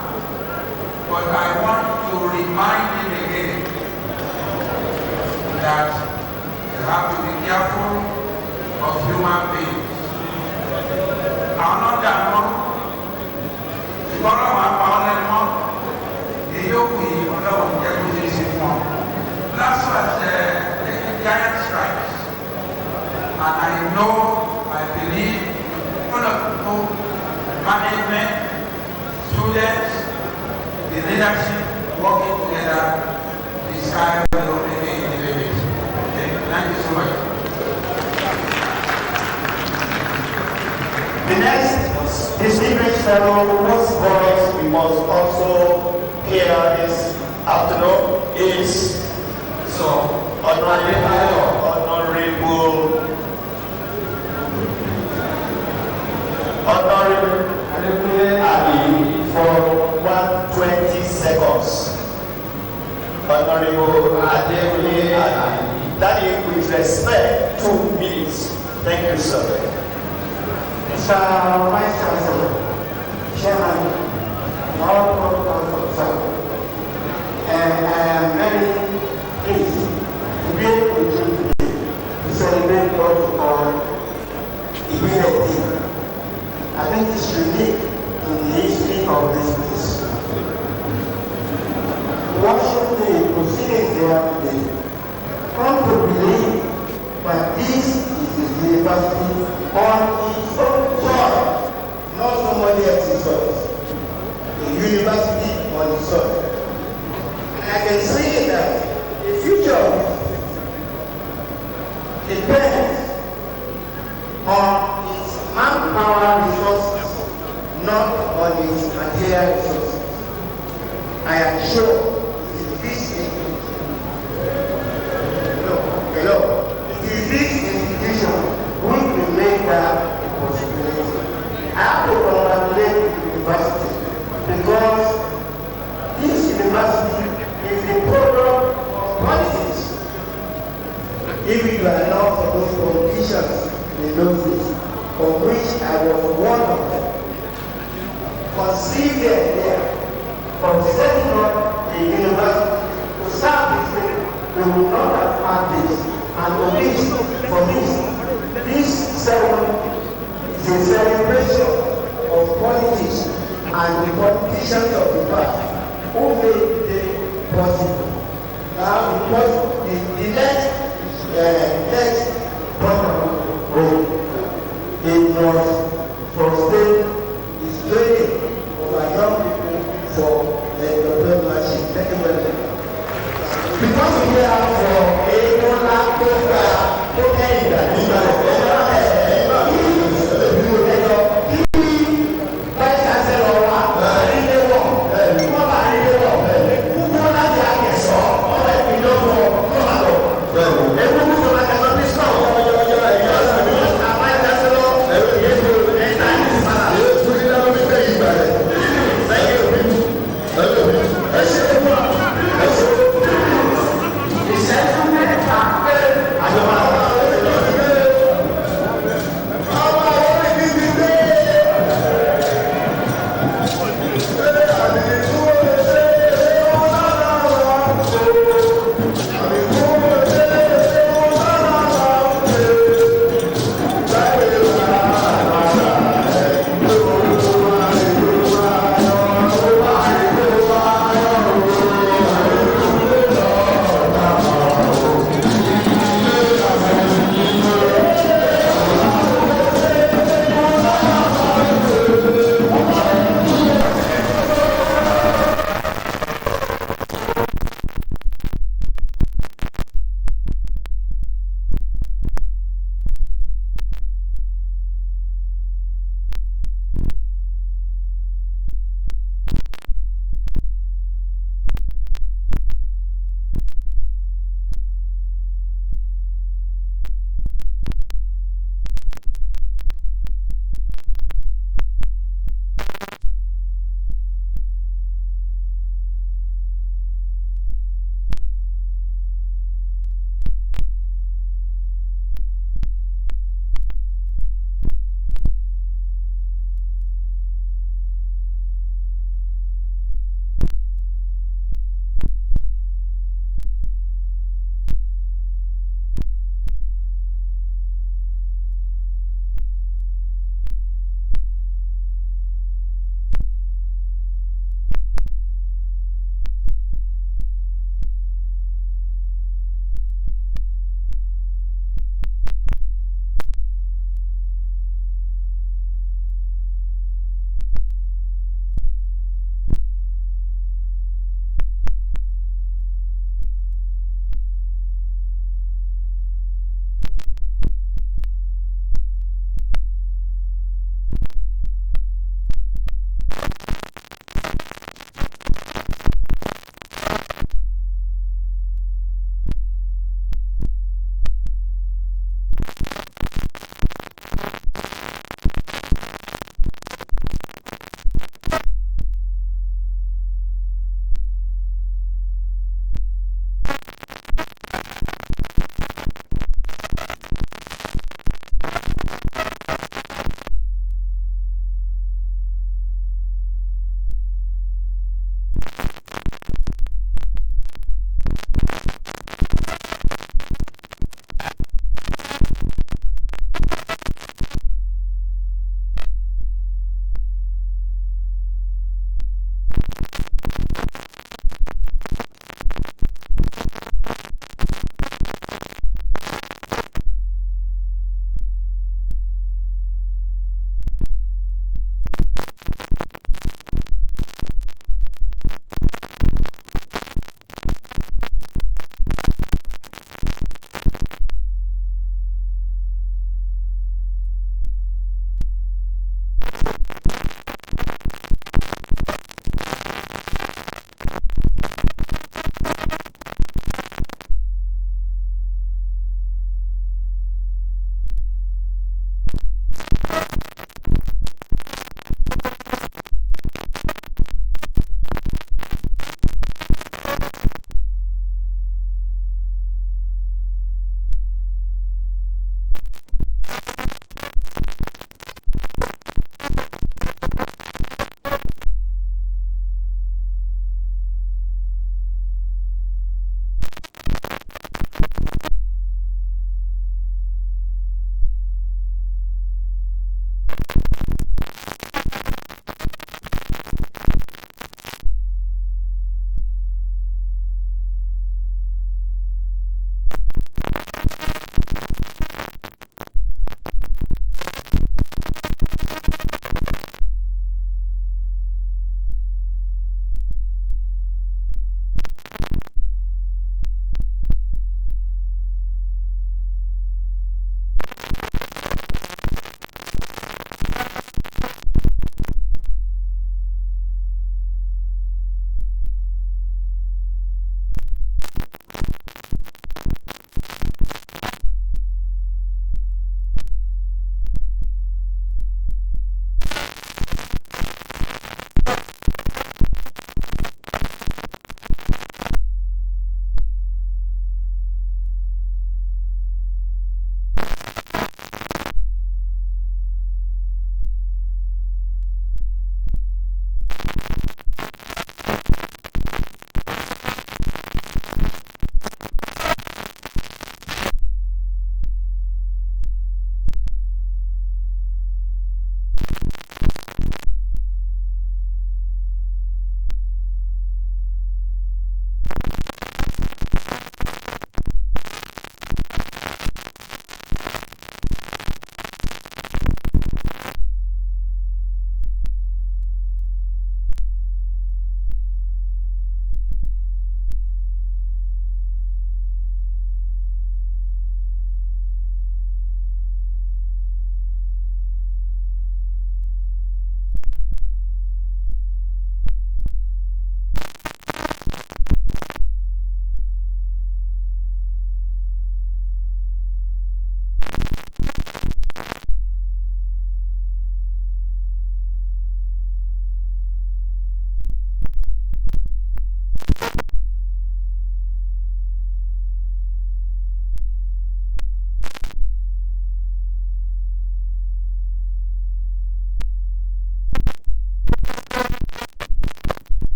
but I want to remind him again that you have to be careful of human beings. I'm not that one. The bottom of our lemon, the yogi, or no, the Lasu has taken giant strides, and I believe, management, students, the leadership working together, the sky will only be the limit. Okay, thank you so much. The next distinguished fellow whose voice we must also hear this afternoon is Honorable Ali for 120 seconds. Honorable Adewale Ali. That is with respect 2 minutes. Thank you, sir. Mr. Vice Chancellor, Chairman, all protocols, and I am very pleased to be able to today to celebrate what our Ibile. I think it's unique in the history of this place. Watching the proceedings there today, come to believe that this is a university on its own soil, not somebody else's soil. A university on its soil. And I can say that the future depends on its manpower resources, not on its material resources. I am sure it is this institution which will make that a possibility. I have to congratulate the university because this university is the product of politics. If you are not for those politicians in those days, of which I was one of them, conceived the idea of setting up a university to serve this thing, we would not have had this. And for this ceremony is a celebration of politics and the politicians of the past who made it possible. Now, because the next protocol it was from state